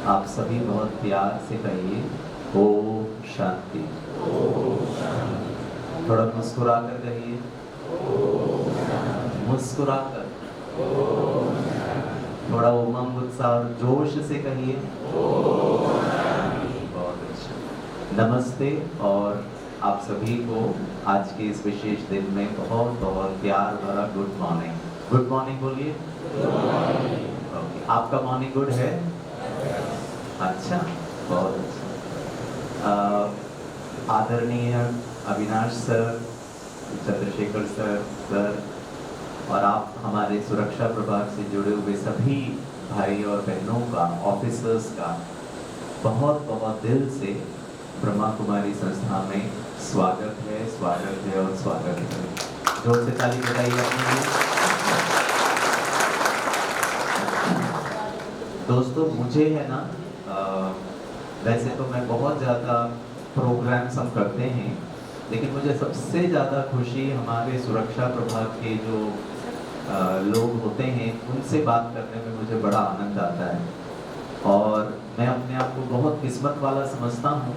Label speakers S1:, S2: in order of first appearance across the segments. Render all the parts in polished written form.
S1: आप सभी बहुत प्यार से कहिए ओम शांति। थोड़ा मुस्कुरा कर कहिए, मुस्कुरा कर। थोड़ा उमंग उत्साह और जोश से कहिए। बहुत अच्छा। नमस्ते और आप सभी को आज के इस विशेष दिन में बहुत बहुत प्यार भरा गुड मॉर्निंग। गुड मॉर्निंग बोलिए। ओके, आपका मॉर्निंग गुड है? अच्छा, बहुत अच्छा। आदरणीय अविनाश सर, चंद्रशेखर सर और आप हमारे सुरक्षा प्रभाग से जुड़े हुए सभी भाई और बहनों का, ऑफिसर्स का बहुत बहुत दिल से ब्रह्मा कुमारी संस्था में स्वागत है और स्वागत है। जोर से ताली बजाइए अपने लिए। दोस्तों, मुझे है ना, वैसे तो मैं बहुत ज़्यादा प्रोग्राम्स हम करते हैं, लेकिन मुझे सबसे ज़्यादा खुशी हमारे सुरक्षा प्रभाग के जो लोग होते हैं उनसे बात करने में मुझे बड़ा आनंद आता है। और मैं अपने आप को बहुत किस्मत वाला समझता हूँ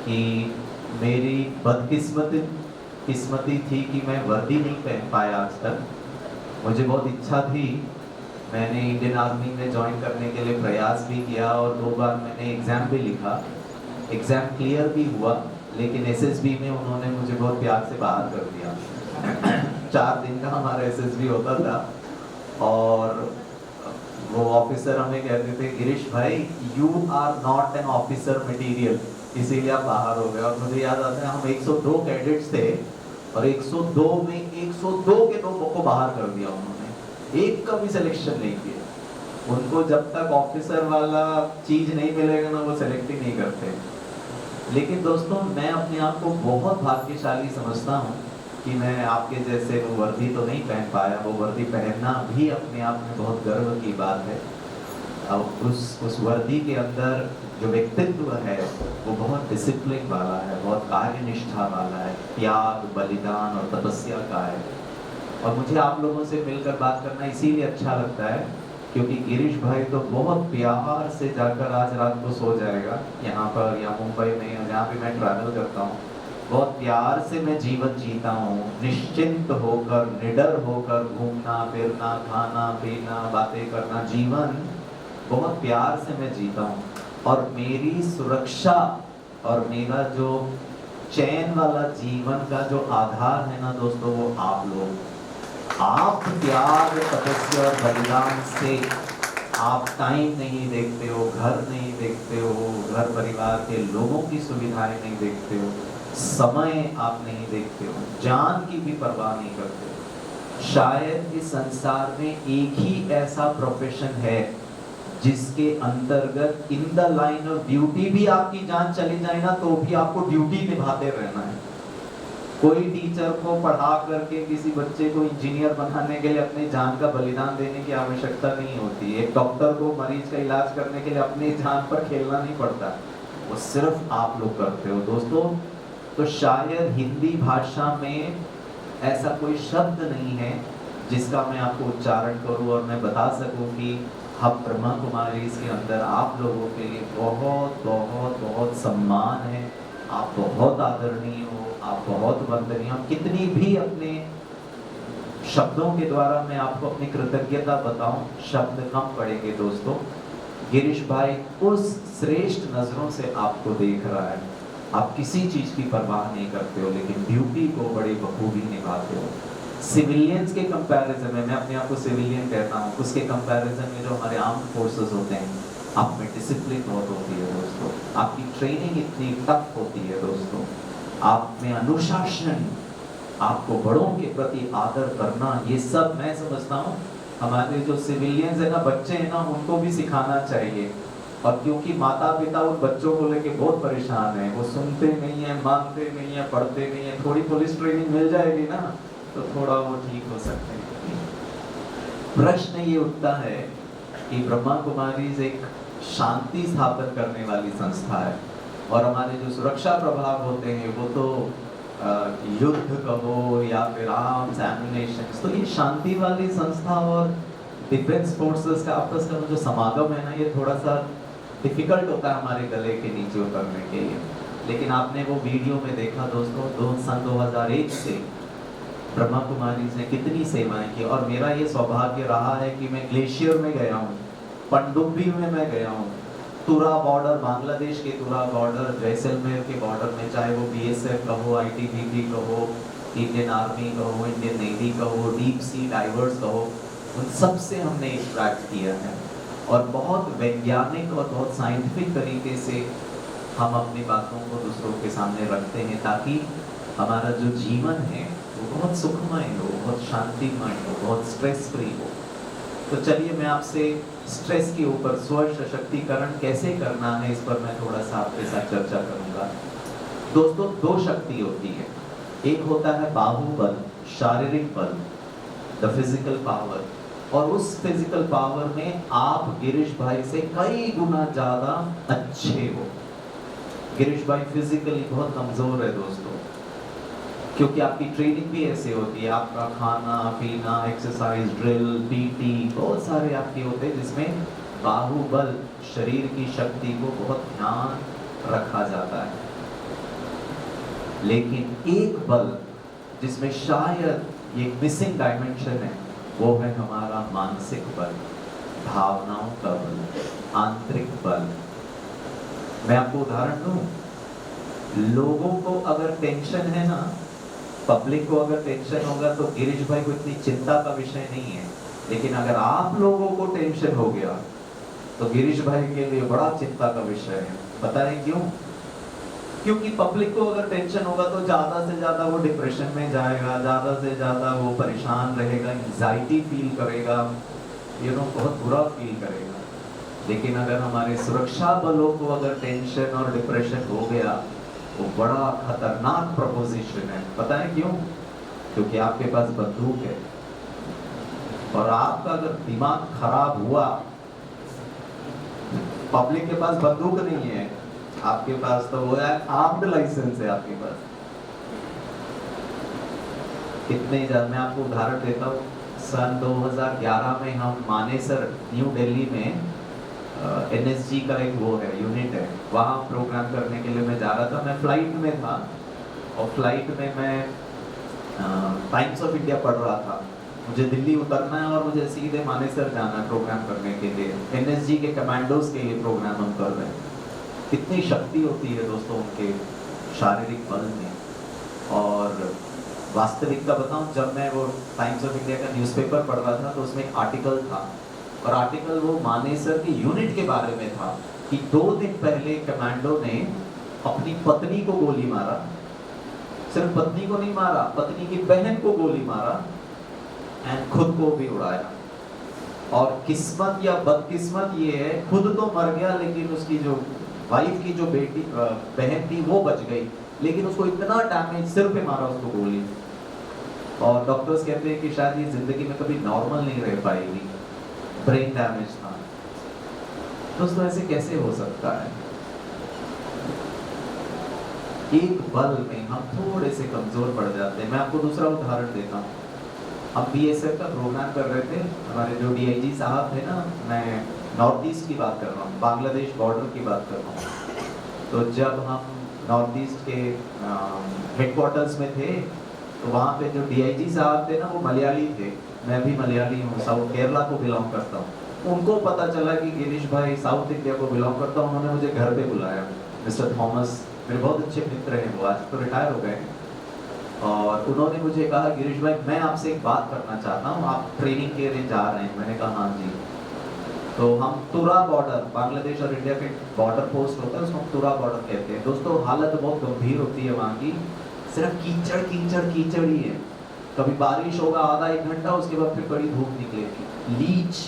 S1: कि मेरी किस्मती थी कि मैं वर्दी नहीं पहन पाया आज तक। मुझे बहुत इच्छा थी, मैंने इंडियन आर्मी में ज्वाइन करने के लिए प्रयास भी किया और 2 बार मैंने एग्ज़ाम भी लिखा, एग्ज़ाम क्लियर भी हुआ, लेकिन एसएसबी में उन्होंने मुझे बहुत प्यार से बाहर कर दिया। 4 दिन का हमारा एसएसबी होता था और वो ऑफिसर हमें कहते थे, गिरीश भाई you are not an officer material, इसीलिए आप बाहर हो गए। और मुझे याद आता है हम 102 कैडेट्स थे और 102 में 102 के लोगों को बाहर कर दिया उन्होंने, एक का भी सिलेक्शन नहीं किया। उनको जब तक ऑफिसर वाला चीज नहीं मिलेगा ना, वो सेलेक्ट ही नहीं करते। लेकिन दोस्तों, मैं अपने आप को बहुत भाग्यशाली समझता हूँ कि मैं आपके जैसे वो वर्दी तो नहीं पहन पाया। वो वर्दी पहनना भी अपने आप में बहुत गर्व की बात है। अब उस वर्दी के अंदर जो व्यक्तित्व है वो बहुत डिसिप्लिन वाला है, बहुत कार्यनिष्ठा वाला है, त्याग, बलिदान और तपस्या का है। और मुझे आप लोगों से मिलकर बात करना इसीलिए अच्छा लगता है क्योंकि गिरीश भाई तो बहुत प्यार से जाकर आज रात को सो जाएगा यहाँ पर या मुंबई में या जहाँ भी मैं ट्रैवल करता हूँ। बहुत प्यार से मैं जीवन जीता हूँ, निश्चिंत होकर, निडर होकर घूमना फिरना, खाना पीना, बातें करना, जीवन बहुत प्यार से मैं जीता हूँ। और मेरी सुरक्षा और मेरा जो चैन वाला जीवन का जो आधार है ना दोस्तों, वो आप लोग। आप त्याग, तपस्या और बलिदान से आप टाइम नहीं देखते हो, घर नहीं देखते हो, घर परिवार के लोगों की सुविधाएं नहीं देखते हो, समय आप नहीं देखते हो, जान की भी परवाह नहीं करते हो। शायद इस संसार में एक ही ऐसा प्रोफेशन है जिसके अंतर्गत in the line of duty भी आपकी जान चली जाए ना तो भी आपको ड्यूटी निभाते रहना है। कोई टीचर को पढ़ा करके किसी बच्चे को इंजीनियर बनाने के लिए अपनी जान का बलिदान देने की आवश्यकता नहीं होती। एक डॉक्टर को मरीज का इलाज करने के लिए अपनी जान पर खेलना नहीं पड़ता, वो सिर्फ आप लोग करते हो दोस्तों। तो शायद हिंदी भाषा में ऐसा कोई शब्द नहीं है जिसका मैं आपको उच्चारण करूं और मैं बता सकूं कि हम ब्रह्मा कुमारी के अंदर आप लोगों के लिए बहुत बहुत बहुत सम्मान है। आप बहुत आदरणीय हो, आप बहुत वंदनीय हो। कितनी भी अपने शब्दों के द्वारा मैं आपको अपनी कृतज्ञता बताऊं, शब्द कम पड़ेंगे दोस्तों। गिरीश भाई उस श्रेष्ठ नजरों से आपको देख रहा है। आप किसी चीज की परवाह नहीं करते हो, लेकिन ड्यूटी को बड़ी बखूबी निभाते हो। सिविलियंस के कंपैरिजन में, मैं अपने आप को सिविलियन कहता हूँ, उसके कंपैरिजन में जो हमारे आर्म्ड फोर्सेस होते हैं, आप में डिसिप्लिन बहुत होती है दोस्तों, आपकी ट्रेनिंग इतनी टफ होती है दोस्तों, आप में अनुशासन, आपको बड़ों के प्रति आदर करना, ये सब मैं समझता हूँ हमारे जो सिविलियंस है ना, बच्चे हैं ना, उनको भी सिखाना चाहिए। और क्योंकि माता पिता उन बच्चों को लेके बहुत परेशान है, वो सुनते नहीं है, मानते नहीं है, पढ़ते नहीं है, थोड़ी पुलिस ट्रेनिंग मिल जाएगी ना तो थोड़ा वो ठीक हो सकते हैं। प्रश्न ये उठता है कि ब्रह्मा कुमारी एक शांति स्थापन करने वाली संस्था है और हमारे जो सुरक्षा प्रभाग होते हैं वो तो युद्ध कहो या फिर आर्म्स एम्युनिशन, तो ये शांति वाली संस्था और डिफेंस फोर्सेस का आपस का जो समागम है ना, ये थोड़ा सा डिफिकल्ट होता है हमारे गले के नीचे उतरने के लिए। लेकिन आपने वो वीडियो में देखा दोस्तों, सन 2001 से ब्रह्मा कुमारी ने कितनी सेवाएं की। और मेरा ये सौभाग्य रहा है कि मैं ग्लेशियर में गया हूँ, पनडुब्बी में मैं गया हूँ, तुरा बॉर्डर, बांग्लादेश के तुरा बॉर्डर, जैसलमेर के बॉर्डर में, चाहे वो बीएसएफ का हो, आईटीबीपी का हो, इंडियन आर्मी का हो, इंडियन नेवी का हो, डीप सी डाइवर्स का हो, उन सब से हमने इंटरेक्ट किया है। और बहुत वैज्ञानिक और बहुत साइंटिफिक तरीके से हम अपनी बातों को दूसरों के सामने रखते हैं, ताकि हमारा जो जीवन है वो बहुत सुखमय हो, बहुत शांतिमय हो, बहुत स्ट्रेस फ्री हो। तो चलिए मैं आपसे स्ट्रेस के ऊपर स्व सशक्तिकरण कैसे करना है, इस पर मैं थोड़ा सा आपके साथ चर्चा करूंगा। दोस्तों, दो शक्ति होती है, एक होता है बाहुबल, शारीरिक बल, द फिजिकल पावर, और उस फिजिकल पावर में आप गिरीश भाई से कई गुना ज्यादा अच्छे हो। गिरीश भाई फिजिकली बहुत कमजोर है दोस्तों, क्योंकि आपकी ट्रेनिंग भी ऐसे होती है, आपका खाना पीना, एक्सरसाइज, ड्रिल, पीटी, बहुत सारे आपके होते हैं जिसमें बाहुबल, शरीर की शक्ति को बहुत ध्यान रखा जाता है। लेकिन एक बल जिसमें शायद ये मिसिंग डायमेंशन है, वो है हमारा मानसिक बल, भावनाओं का बल, आंतरिक बल। मैं आपको उदाहरण दूं, लोगों को अगर टेंशन है ना, पब्लिक को अगर टेंशन होगा तो गिरीश भाई को इतनी चिंता का विषय नहीं है। लेकिन अगर आप लोगों को टेंशन हो गया तो गिरीश भाई के लिए बड़ा चिंता का विषय है। पता है क्यों? क्योंकि पब्लिक को अगर टेंशन होगा तो ज्यादा से ज्यादा वो डिप्रेशन में जाएगा, ज्यादा से ज्यादा वो परेशान रहेगा, एंजाइटी फील करेगा, बहुत बुरा फील करेगा। लेकिन अगर हमारे सुरक्षा बलों को अगर टेंशन और डिप्रेशन हो गया, वो बड़ा खतरनाक प्रपोजिशन है। पता है क्यों? क्योंकि आपके पास बंदूक है, और आपका अगर दिमाग खराब हुआ, पब्लिक के पास बंदूक नहीं है, आपके पास तो वो है आर्म्ड लाइसेंस है आपके पास। कितने मैं आपको उदाहरण देता हूँ। सन 2011 में हम मानेसर, न्यू दिल्ली में एनएसजी का एक वो है, यूनिट है, वहाँ प्रोग्राम करने के लिए मैं जा रहा था। मैं फ्लाइट में था, और फ्लाइट में मैं टाइम्स ऑफ इंडिया पढ़ रहा था। मुझे दिल्ली उतरना है और मुझे सीधे मानेसर जाना है प्रोग्राम करने के लिए। एनएसजी के कमांडोज के लिए प्रोग्राम हम कर रहे हैं। कितनी शक्ति होती है दोस्तों उनके शारीरिक बल में। और वास्तविकता बताऊं, जब मैं वो टाइम्स ऑफ इंडिया का न्यूज़पेपर पढ़ रहा था तो उसमें एक आर्टिकल था, और आर्टिकल वो मानेसर की यूनिट के बारे में था कि 2 दिन पहले कमांडो ने अपनी पत्नी को गोली मारा। सिर्फ पत्नी को नहीं मारा, पत्नी की बहन को गोली मारा, एंड खुद को भी उड़ाया। और किस्मत या बदकिस्मत ये है, खुद तो मर गया, लेकिन उसकी जो वाइफ की जो बेटी बहन थी वो बच गई, लेकिन उसको इतना डैमेज, सिर पे मारा उसको गोली। और डॉक्टर्स कहते हैं कि शायद ये जिंदगी में कभी नॉर्मल नहीं रह पाएगी, ब्रेन डैमेज था। दोस्तों, ऐसे कैसे हो सकता है? एक बल में हम थोड़े से कमजोर पड़ जाते हैं। मैं आपको दूसरा उदाहरण देता हूँ। हम बीएसएफ का प्रोग्राम कर रहे थे, हमारे जो डीआईजी साहब थे ना, मैं नॉर्थ ईस्ट की बात कर रहा हूँ, बांग्लादेश बॉर्डर की बात कर रहा हूँ। तो जब हम नॉर्थ ईस्ट के हेडक्वार्टर्स में थे, तो वहाँ पे जो डीआईजी साहब थे ना, वो मलयाली थे। मैं भी मलयाली हूँ, साउथ केरला को बिलोंग करता हूँ। उनको पता चला कि गिरीश भाई साउथ इंडिया को बिलोंग करता हूँ। उन्होंने मुझे घर पे बुलाया। मिस्टर थॉमस मेरे बहुत अच्छे मित्र हैं, वो आज तो रिटायर हो गए। और उन्होंने मुझे कहा, गिरीश भाई मैं आपसे एक बात करना चाहता हूँ, आप ट्रेनिंग के लिए जा रहे हैं? मैंने कहा हाँ जी। तो हम तुरा बॉर्डर, बांग्लादेश और इंडिया के बॉर्डर पोस्ट होता है, उसको हम तुरा बॉर्डर कहते हैं। दोस्तों, हालत बहुत गंभीर होती है वहाँ की, सिर्फ कीचड़ कीचड़ कीचड़ ही है। कभी बारिश होगा आधा 1 घंटा, उसके बाद फिर बड़ी धूप निकलेगी, लीच,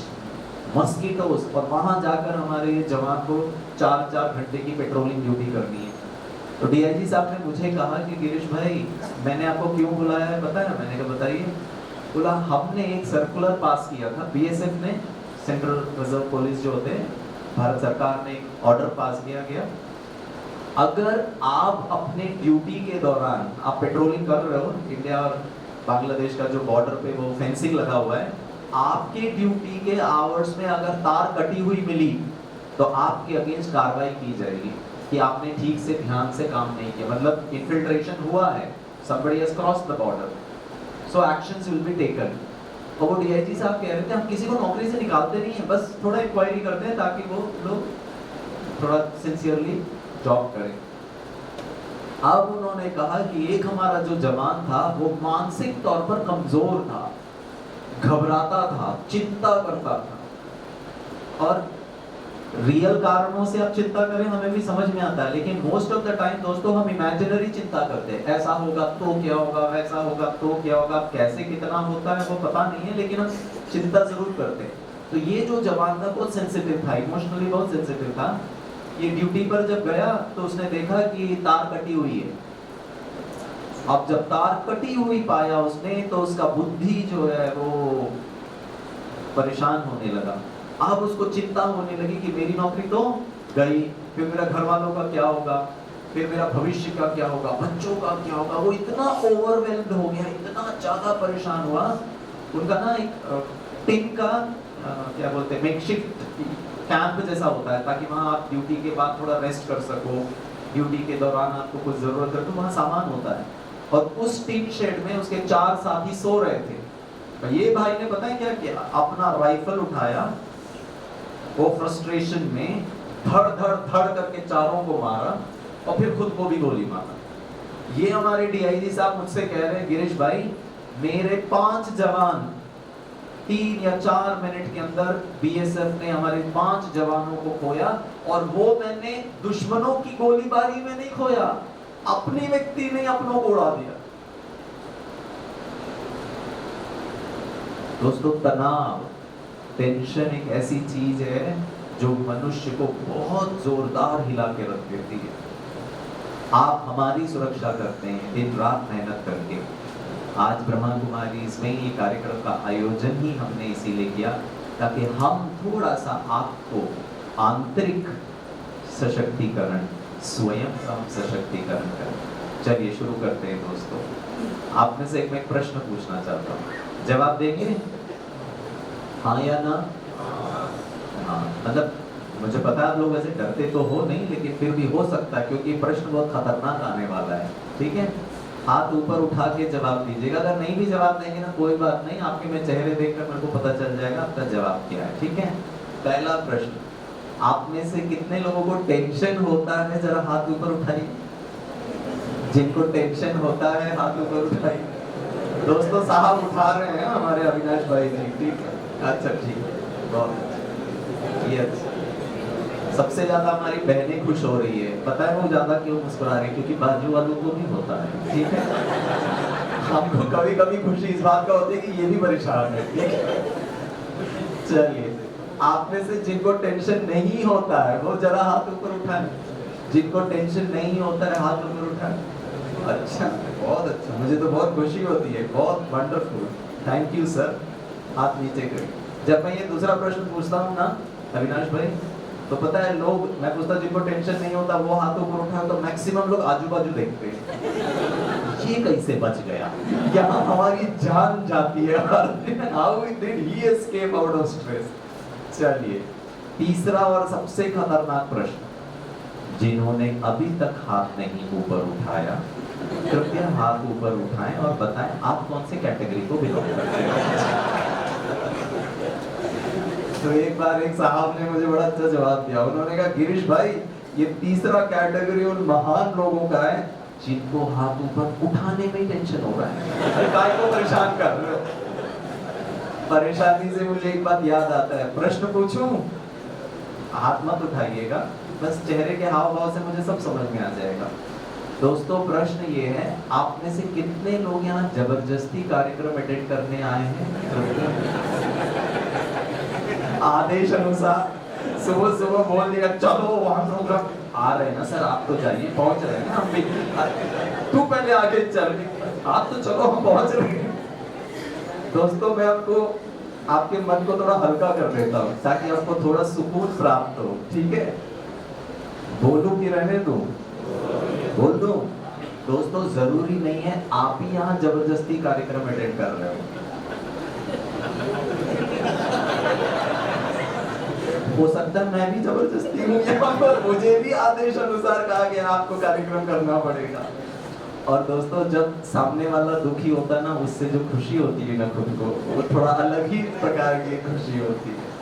S1: मस्कीटोस, और वहां जाकर हमारे जवान को 4-4 घंटे की पेट्रोलिंग ड्यूटी करनी है। तो डीआईजी साहब ने मुझे कहा कि गिरीश भाई मैंने आपको क्यों बुलाया है पता है? मैंने कहा बताइए। बोला, हमने एक सर्कुलर पास किया था, बीएसएफ ने, सेंट्रल रिजर्व पुलिस जो होते हैं, भारत सरकार ने एक ऑर्डर पास किया गया, अगर आप अपने ड्यूटी के दौरान आप पेट्रोलिंग कर रहे हो, इंडिया और बांग्लादेश का जो बॉर्डर पे वो फेंसिंग लगा हुआ है, आपके ड्यूटी के आवर्स में अगर तार कटी हुई मिली तो आपके अगेंस्ट कार्रवाई की जाएगी कि आपने ठीक से ध्यान से काम नहीं किया, मतलब इन्फिल्ट्रेशन हुआ है, somebody has crossed the border, so actions will be taken। और वो डीआईजी साहब कह रहे थे हम किसी को नौकरी से निकालते नहीं है, बस थोड़ा इंक्वायरी करते हैं ताकि वो लोग थोड़ा सिंसियरली जॉब करें। अब उन्होंने कहा कि एक हमारा जो जवान था वो मानसिक तौर पर कमजोर था, घबराता था, चिंता करता था, और रियल कारणों से आप चिंता करें हमें भी समझ में आता है, लेकिन मोस्ट ऑफ द टाइम दोस्तों हम इमेजिनरी चिंता करते हैं, ऐसा होगा तो क्या होगा, वैसा होगा तो क्या होगा, कैसे कितना होता है वो पता नहीं है, लेकिन हम चिंता जरूर करते हैं। तो ये जो जवान था बहुत सेंसिटिव था, इमोशनली बहुत सेंसिटिव था। ये ड्यूटी पर जब गया तो उसने देखा कि तार कटी हुई है। अब जब तार कटी हुई पाया उसने तो उसका बुद्धि जो है वो परेशान होने लगा। अब उसको चिंता होने लगी कि मेरी नौकरी तो गई, फिर मेरा घर वालों का क्या होगा, फिर मेरा भविष्य का क्या होगा, बच्चों का क्या होगा। वो इतना ओवरवेल्म्ड हो गया, इतना ज्यादा परेशान हुआ। उनका ना एक टिन का क्या बोलते हैं मेकशिफ्ट कैंप जैसा होता है, ताकि वहाँ आप ड्यूटी के बाद थोड़ा रेस्ट कर सको, ड्यूटी के दौरान आपको कुछ जरूरत है तो वहाँ सामान होता है। और उस टिन शेड में उसके 4 साथी सो रहे थे। तो ये भाई ने पता है क्या किया, अपना राइफल उठाया, वो फ्रस्ट्रेशन में धड़ धड़ धड़ करके चारों को मारा और फिर खुद को भी गोली मारा। ये हमारे डीआईजी साहब मुझसे कह रहे हैं गिरीश भाई मेरे 5 जवान 3 या 4 मिनट के अंदर बीएसएफ ने हमारे 5 जवानों को खोया, और वो मैंने दुश्मनों की गोलीबारी में नहीं खोया, अपनी व्यक्ति ने अपनों को उड़ा दिया। दोस्तों तनाव, टेंशन एक ऐसी चीज है जो मनुष्य को बहुत जोरदार हिला के रख देती है। आप हमारी सुरक्षा करते हैं दिन रात मेहनत करके। आज ब्रह्मा कुमारी इसमें ये कार्यक्रम का आयोजन ही हमने इसीलिए किया ताकि हम थोड़ा सा आपको आंतरिक सशक्तिकरण, स्वयं का सशक्तिकरण करें। चलिए शुरू करते हैं दोस्तों। आप में से एक मैं प्रश्न पूछना चाहता हूँ, जवाब देंगे हाँ या ना? हाँ, मतलब मुझे पता है आप लोग वैसे डरते तो हो नहीं, लेकिन फिर भी हो सकता है क्योंकि प्रश्न बहुत खतरनाक आने वाला है। ठीक है, हाथ ऊपर उठा के जवाब दीजिएगा। अगर नहीं भी जवाब देंगे ना कोई बात नहीं, आपके मैं चेहरे देखकर मेरे को पता चल जाएगा आपका जवाब क्या है। ठीक है, पहला प्रश्न, आप में से कितने लोगों को टेंशन होता है? जरा हाथ ऊपर उठाइए। जिनको टेंशन होता है हाथ ऊपर उठाइए। दोस्तों साहब उठा रहे हैं हमारे अविनाश भाई जी। ठीक है, अच्छा ठीक है, बहुत अच्छा। ये अच्छा। सबसे ज्यादा हमारी बहनें खुश हो रही है, पता है वो ज्यादा क्यों मुस्कुरा रही है? क्योंकि बाजू वालों को भी होता है। ठीक है, हमको कभी कभी खुशी इस बात का होती है कि ये भी परेशान है। ठीक है, चलिए आप में से जिनको टेंशन नहीं होता है वो जरा हाथ ऊपर उठाएं। जिनको टेंशन नहीं होता है हाथ ऊपर उठाएं। अच्छा, बहुत अच्छा, मुझे तो बहुत खुशी होती है, बहुत वंडरफुल, थैंक यू सर। हाथ नीचे करें। जब मैं ये दूसरा प्रश्न पूछता हूँ ना अविनाश भाई, तो पता है लोग, मैं पूछता जिनको टेंशन नहीं होता वो हाथ ऊपर उठाए तो मैक्सिमम लोग आजू बाजू देखते हैं, ये कैसे बच गया, यहाँ हमारी जान जाती है। How did he escape out of stress. चलिए तीसरा और सबसे खतरनाक प्रश्न, जिन्होंने अभी तक हाथ नहीं ऊपर उठाया कृपया हाथ ऊपर उठाएं और बताएं आप कौन से कैटेगरी को बिलोंग करते हैं। तो एक बार एक साहब ने मुझे बड़ा अच्छा जवाब दिया, उन्होंने कहा गिरीश भाई ये तीसरा कैटेगरी उन महान लोगों का है जिनको हाथ ऊपर उठाने में ही टेंशन हो रहा है। काय को परेशान कर रहे हो? परेशानी से मुझे एक बात याद आता है, प्रश्न पूछूं? हाथ मत उठाइएगा, बस चेहरे के हाव भाव से मुझे सब समझ में आ जाएगा। दोस्तों प्रश्न ये है, आप में से कितने लोग यहाँ जबरदस्ती कार्यक्रम अटेंड करने आए हैं? आदेश अनुसार सुबह सुबह बोल दिया चलो हम लोग आ रहे हैं ना सर, आप तो जाइए, पहुंच रहे हैं ना हम भी, तू पहले आगे चल, आप तो चलो हम पहुंच रहे हैं। दोस्तों मैं आपको आपके मन को थोड़ा हल्का कर देता हूँ ताकि आपको थोड़ा सुकून प्राप्त हो। ठीक है, बोलूं कि रहने दूं? बोल दो। दोस्तों जरूरी नहीं है आप ही यहाँ जबरदस्ती कार्यक्रम अटेंड कर रहे हो। हो सकता है मैं भी जबरदस्ती हूँ यहाँ पर, मुझे भी आदेश अनुसार कहा गया आपको कार्यक्रम करना पड़ेगा। और दोस्तों जब सामने वाला दुखी होता है ना, उससे जो खुशी होती है ना खुद को, वो थोड़ा अलग ही प्रकार की खुशी होती है।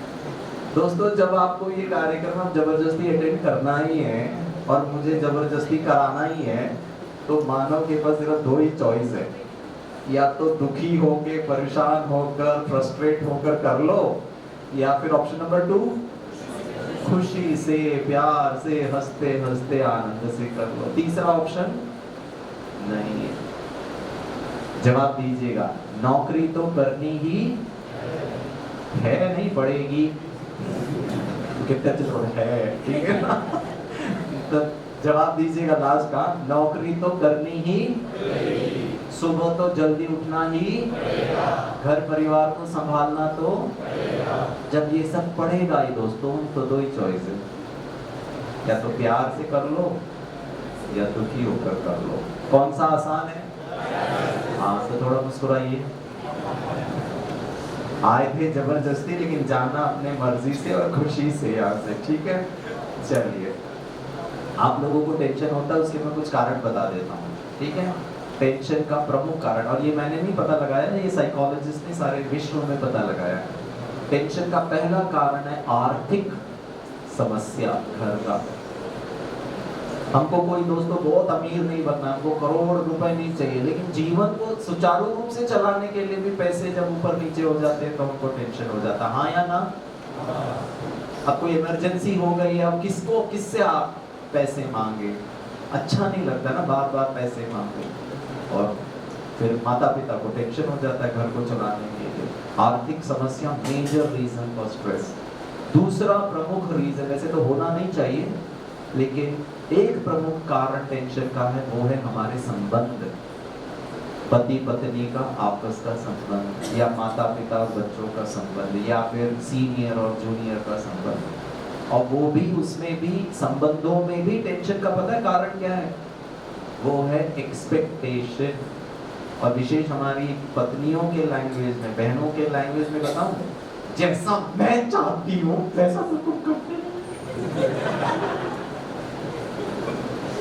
S1: दोस्तों जब आपको ये कार्यक्रम आप जबरदस्ती अटेंड करना ही है और मुझे जबरदस्ती कराना ही है, तो मानव के पास सिर्फ दो ही चॉइस है, या तो दुखी होके परेशान होकर फ्रस्ट्रेट होकर कर लो, या फिर ऑप्शन नंबर 2 खुशी से प्यार से हंसते हंसते आनंद से कर लो। तीसरा ऑप्शन नहीं है। जवाब दीजिएगा, नौकरी तो करनी ही है, नहीं पड़ेगी, कितना है, ठीक है ना? तो जवाब दीजिएगा लास्ट का, नौकरी तो करनी ही, सुबह तो जल्दी उठना ही, घर परिवार को संभालना तो, जब ये सब पड़ेगा ही दोस्तों, तो दो ही चॉइस है, या तो प्यार से कर लो या दुखी होकर कर लो। कौन सा आसान है? हाँ, तो थोड़ा मुस्कुराइए। आए थे जबरदस्ती, लेकिन जाना अपने मर्जी से और खुशी से यहाँ से, ठीक है? चलिए, आप लोगों को टेंशन होता है, उसके मैं कुछ कारण बता देता हूँ, ठीक है? टेंशन का प्रमुख कारण, और ये मैंने नहीं पता लगाया, ये साइकोलॉजिस्ट ने सारे विश्व में पता लगाया। टेंशन का पहला कारण है आर्थिक समस्या, घर का। हमको कोई दोस्तों बहुत अमीर नहीं बनना, हमको करोड़ रुपए नहीं चाहिए, लेकिन जीवन को सुचारू रूप से चलाने के लिए भी पैसे जब ऊपर नीचे हो जाते हैं तो हमको टेंशन हो जाता है, हाँ या ना? अब कोई इमरजेंसी हो गई है, अब किससे आप पैसे मांगे? अच्छा नहीं लगता ना बार बार पैसे मांगे, और फिर माता पिता को टेंशन हो जाता है घर को चलाने के लिए। आर्थिक समस्या मेजर रीजन फॉर स्ट्रेस। दूसरा प्रमुख रीजन, वैसे तो होना नहीं चाहिए, लेकिन एक प्रमुख कारण टेंशन का है, वो है हमारे संबंध, पति पत्नी का आपस का संबंध, या माता पिता और बच्चों का संबंध, या फिर सीनियर और जूनियर का संबंध। और वो भी, उसमें भी, संबंधों में भी टेंशन का पता है कारण क्या है? वो है एक्सपेक्टेशन। और विशेष हमारी पत्नियों के लैंग्वेज में, बहनों के लैंग्वेज में बताऊं, जैसा मैं चाहती हूँ वैसा तो तुम करते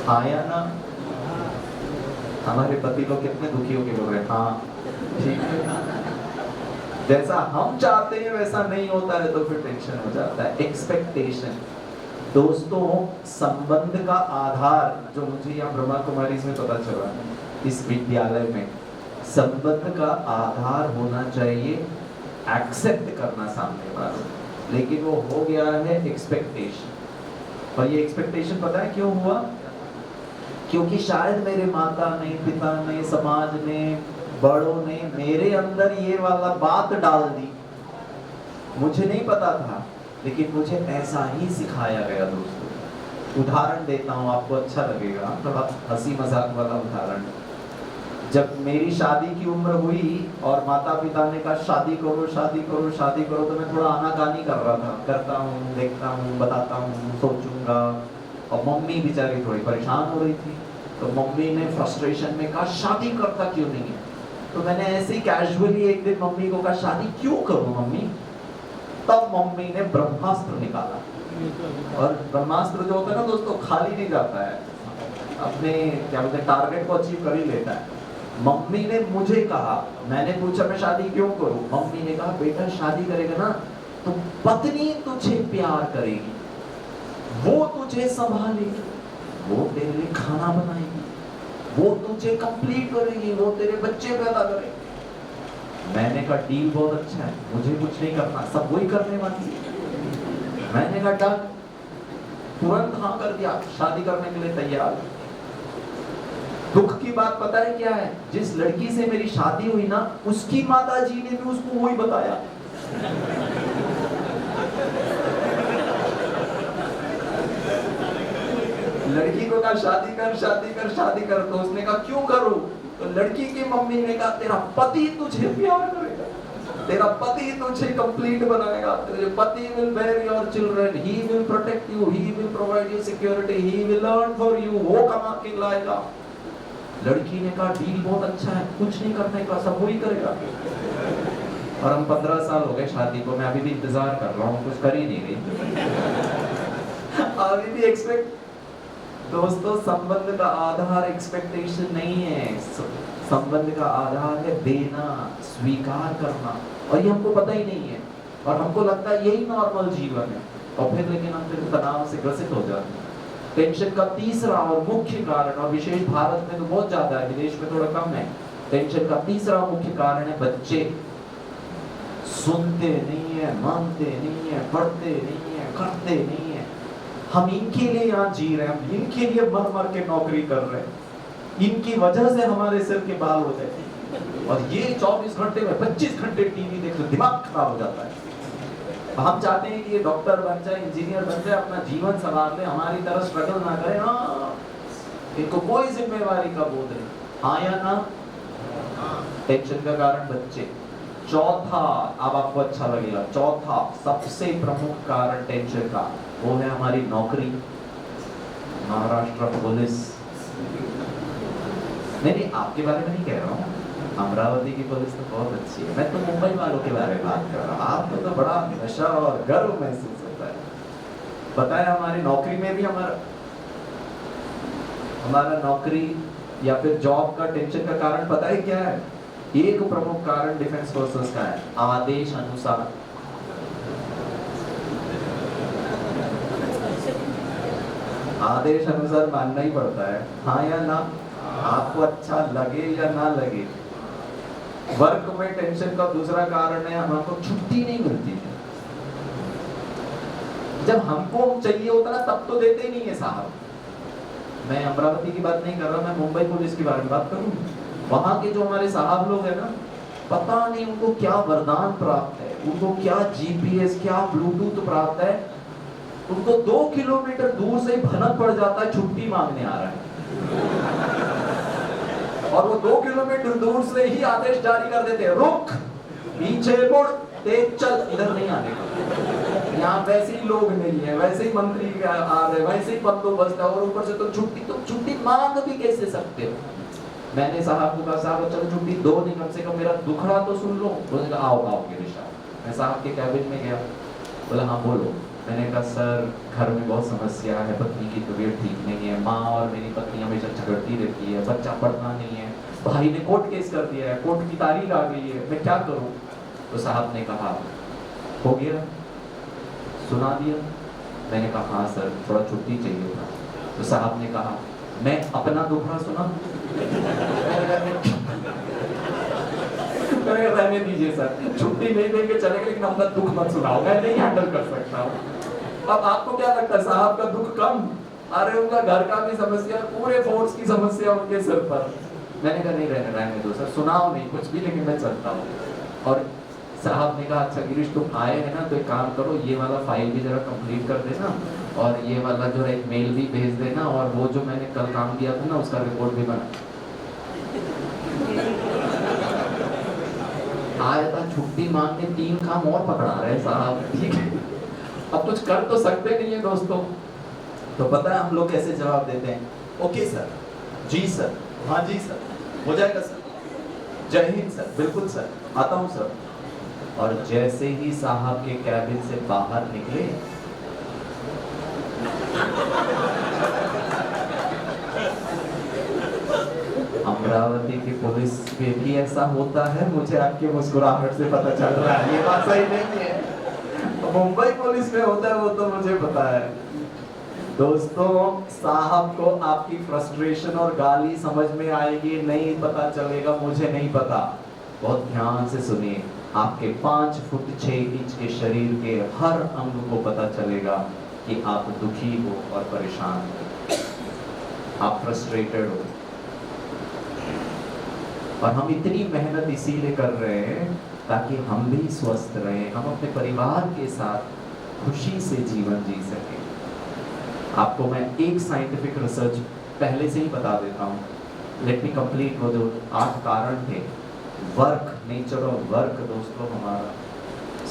S1: आया ना? हमारे पति लोग कितने दुखी होके बोल रहे हैं, हाँ ठीक है, जैसा हम चाहते हैं वैसा नहीं होता है, तो फिर टेंशन हो जाता है। एक्सपेक्टेशन। दोस्तों संबंध का आधार, जो मुझे यहाँ ब्रह्मा कुमारी में पता चला इस विद्यालय में, संबंध का आधार होना चाहिए एक्सेप्ट करना सामने वाला, लेकिन वो हो गया है एक्सपेक्टेशन। और ये एक्सपेक्टेशन पता है क्यों हुआ? क्योंकि शायद मेरे माता ने, पिता ने, समाज ने, बड़ों ने मेरे अंदर ये वाला बात डाल दी, मुझे नहीं पता था, लेकिन मुझे ऐसा ही सिखाया गया। दोस्तों उदाहरण देता हूँ, आपको अच्छा लगेगा, थोड़ा हंसी मजाक वाला उदाहरण। जब मेरी शादी की उम्र हुई और माता पिता ने कहा शादी करो शादी करो शादी करो, तो मैं थोड़ा आनाकानी कर रहा था, करता हूँ, देखता हूँ, बताता हूँ, सोचूंगा। और मम्मी बेचारी थोड़ी परेशान हो रही थी, तो मम्मी ने फ्रस्ट्रेशन में कहा शादी करता क्यों नहीं है? तो मैंने ऐसे ही कैजुअली एक दिन मम्मी को कहा शादी क्यों करूं मम्मी? तब मम्मी ने ब्रह्मास्त्र निकाला। और ब्रह्मास्त्र जो होता है ना दोस्तों, खाली नहीं जाता है, अपने क्या बोलते हैं टारगेट को अचीव कर ही लेता है। मम्मी ने मुझे कहा, मैंने पूछा मैं शादी क्यों करूं? मम्मी ने कहा बेटा शादी करेगा ना तो पत्नी तुझे प्यार करेगी, वो तुझे संभालेगी, वो तेरे लिए खाना बनाएगी, वो तुझे कंप्लीट करेगी, वो तेरे बच्चे पैदा करेगी। मैंने कहा डील बहुत अच्छा है, मुझे कुछ नहीं करना, सब वही करने वाली है। मैंने कहा डन, तुरंत हाँ कर दिया, शादी करने के लिए तैयार। दुख की बात पता है क्या है? जिस लड़की से मेरी शादी हुई ना, उसकी माता जी ने भी उसको वही बताया। लड़की को कहा शादी कर शादी कर शादी कर, तो उसने कहा क्यों करूं? तो लड़की की मम्मी ने कहा तेरा पति तुझे प्यार करेगा, तेरा पति तुझे कंप्लीट बनाएगा, तेरे पति will bear your children, he will protect you, he will provide you security, he will earn for you, वो कमा के लाएगा। लड़की ने कहा डील बहुत अच्छा है, कुछ नहीं करने का, सब वही करेगा। और हम 15 साल हो गए शादी को, मैं अभी भी इंतजार कर रहा हूँ, कुछ कर ही नहीं रही। अभी भी एक्सपेक्ट। दोस्तों, संबंध का आधार एक्सपेक्टेशन नहीं है, संबंध का आधार है देना, स्वीकार करना, और ये हमको पता ही नहीं है, और हमको लगता है यही नॉर्मल जीवन है, और फिर लेकिन हम फिर तनाव से ग्रसित हो जाते हैं। टेंशन का तीसरा और मुख्य कारण, और विशेष भारत में तो बहुत ज्यादा है, विदेश में थोड़ा कम है, टेंशन का तीसरा मुख्य कारण है बच्चे। सुनते नहीं है, मानते नहीं है, पढ़ते नहीं है, करते नहीं है। हम इनके लिए यहाँ जी रहे हैं, हम इनके लिए मर मर के नौकरी कर रहे हैं, इनकी वजह से हमारे सिर के बाल होते हैं, और ये 24 घंटे में 25 घंटे टीवी देखते दिमाग खराब हो जाता है। हम चाहते हैं कि ये डॉक्टर बन जाए, इंजीनियर बन जाए, अपना जीवन संवार ले, हमारी तरह स्ट्रगल ना करे। हाँ, इनको कोई जिम्मेवारी का बोध नहीं। हाँ या ना? टेंशन का कारण बच्चे। चौथा, अब आपको अच्छा लगेगा, चौथा सबसे प्रमुख कारण टेंशन का, वो है हमारी नौकरी। महाराष्ट्र पुलिस, नहीं, आपके बारे में नहीं कह रहा हूँ, अमरावती की पुलिस तो बहुत अच्छी है, मैं तो मुंबई वालों के बारे में बात कर रहा हूँ। आपको तो बड़ा नशा और गर्व महसूस होता है। पता है, हमारी नौकरी में भी हमारा नौकरी या फिर जॉब का टेंशन का कारण पता है क्या है? एक प्रमुख कारण डिफेंस फोर्सेस का है, आदेश अनुसार। आदेश अनुसार मानना ही पड़ता है, हाँ या ना? आपको अच्छा लगे या ना लगे। वर्क में टेंशन का दूसरा कारण है, हमको छुट्टी नहीं मिलती है। जब हमको चाहिए होता ना, तब तो देते ही नहीं है साहब। मैं अमरावती की बात नहीं कर रहा, मैं मुंबई पुलिस के बारे में बात करूं। वहां के जो हमारे साहब लोग हैं ना, पता नहीं उनको क्या वरदान प्राप्त है, उनको क्या जीपीएस, क्या ब्लूटूथ प्राप्त है, उनको 2 किलोमीटर दूर से भनक पड़ जाता है छुट्टी मांगने आ रहा है, और वो 2 किलोमीटर दूर से ही आदेश जारी कर देते हैं, रुक, पीछे मुड़, तेज चल, इधर नहीं आने का। यहाँ वैसे ही लोग नहीं है, वैसे ही मंत्री आ रहे, वैसे ही बंदोबस्त है, और ऊपर से तो छुट्टी मांग भी कैसे सकते हो? मैंने साहब को कहा, साहब चलो छुट्टी दो नहीं, कम से कम मेरा दुखड़ा तो सुन लो। बोले आओ गिरीशा। मैं साहब के कैबिन में गया, बोला हाँ बोलो। मैंने कहा सर, घर में बहुत समस्या है, पत्नी की तबीयत ठीक नहीं है, माँ और मेरी पत्नी हमेशा झगड़ती रहती है, बच्चा पढ़ना नहीं है, भाई ने कोर्ट केस कर दिया है, कोर्ट की तारीख आ गई है, मैं क्या करूँ? तो साहब ने कहा हो गया, सुना दिया। मैंने कहा हाँ सर, थोड़ा छुट्टी चाहिए था। तो साहब ने कहा मैं अपना दुखड़ा सुना। रहने दीजिए सर, छुट्टी नहीं देंगे चलेगा, लेकिन अपना दुख मत सुनाओ, मैं नहीं हैंडल कर सकता हूँ। अब आपको क्या लगता है, साहब का दुख कम? अरे उनका घर का भी समस्या, पूरे फोर्स की समस्या उनके सिर पर। मैंने कहा नहीं, रहने दो सर, सुनाओ नहीं कुछ भी, लेकिन मैं चलता हूँ। और साहब ने कहा अच्छा गिरीश तुम आए हैं ना, तो एक काम करो, ये वाला फाइल भी जरा कंप्लीट कर देना, और ये वाला जो एक मेल भी भेज देना, और वो जो मैंने कल काम किया था ना, उसका रिपोर्ट भी बना। आया था छुट्टी मांगने, 3 काम और पकड़ा रहे साहब, ठीक है। अब कुछ कर तो सकते नहीं है दोस्तों। तो पता है हम लोग कैसे जवाब देते हैं? ओके सर, जी सर, हाँ जी सर, हो जाएगा सर, जय हिंद सर, बिल्कुल सर, आता हूँ सर। और जैसे ही साहब के कैबिन से बाहर निकले, अमरावती की पुलिस में भी ऐसा होता है, मुझे आपकी मुस्कुराहट से पता चल रहा है, ये बात सही नहीं है। मुंबई पुलिस में होता है वो तो मुझे पता है। दोस्तों, साहब को आपकी फ्रस्ट्रेशन और गाली समझ में आएगी, नहीं पता चलेगा, मुझे नहीं पता। बहुत ध्यान से सुनिए, आपके 5 फुट 6 इंच के शरीर के हर अंग को पता चलेगा कि आप दुखी हो और परेशान हो, आप फ्रस्ट्रेटेड हो। और हम इतनी मेहनत इसीलिए कर रहे हैं ताकि हम भी स्वस्थ रहें, हम अपने परिवार के साथ खुशी से जीवन जी सकें। आपको मैं एक साइंटिफिक रिसर्च पहले से ही बता देता हूँ, लेट मी कंप्लीट। वो जो 8 कारण थे, वर्क, नेचर ऑफ वर्क दोस्तों हमारा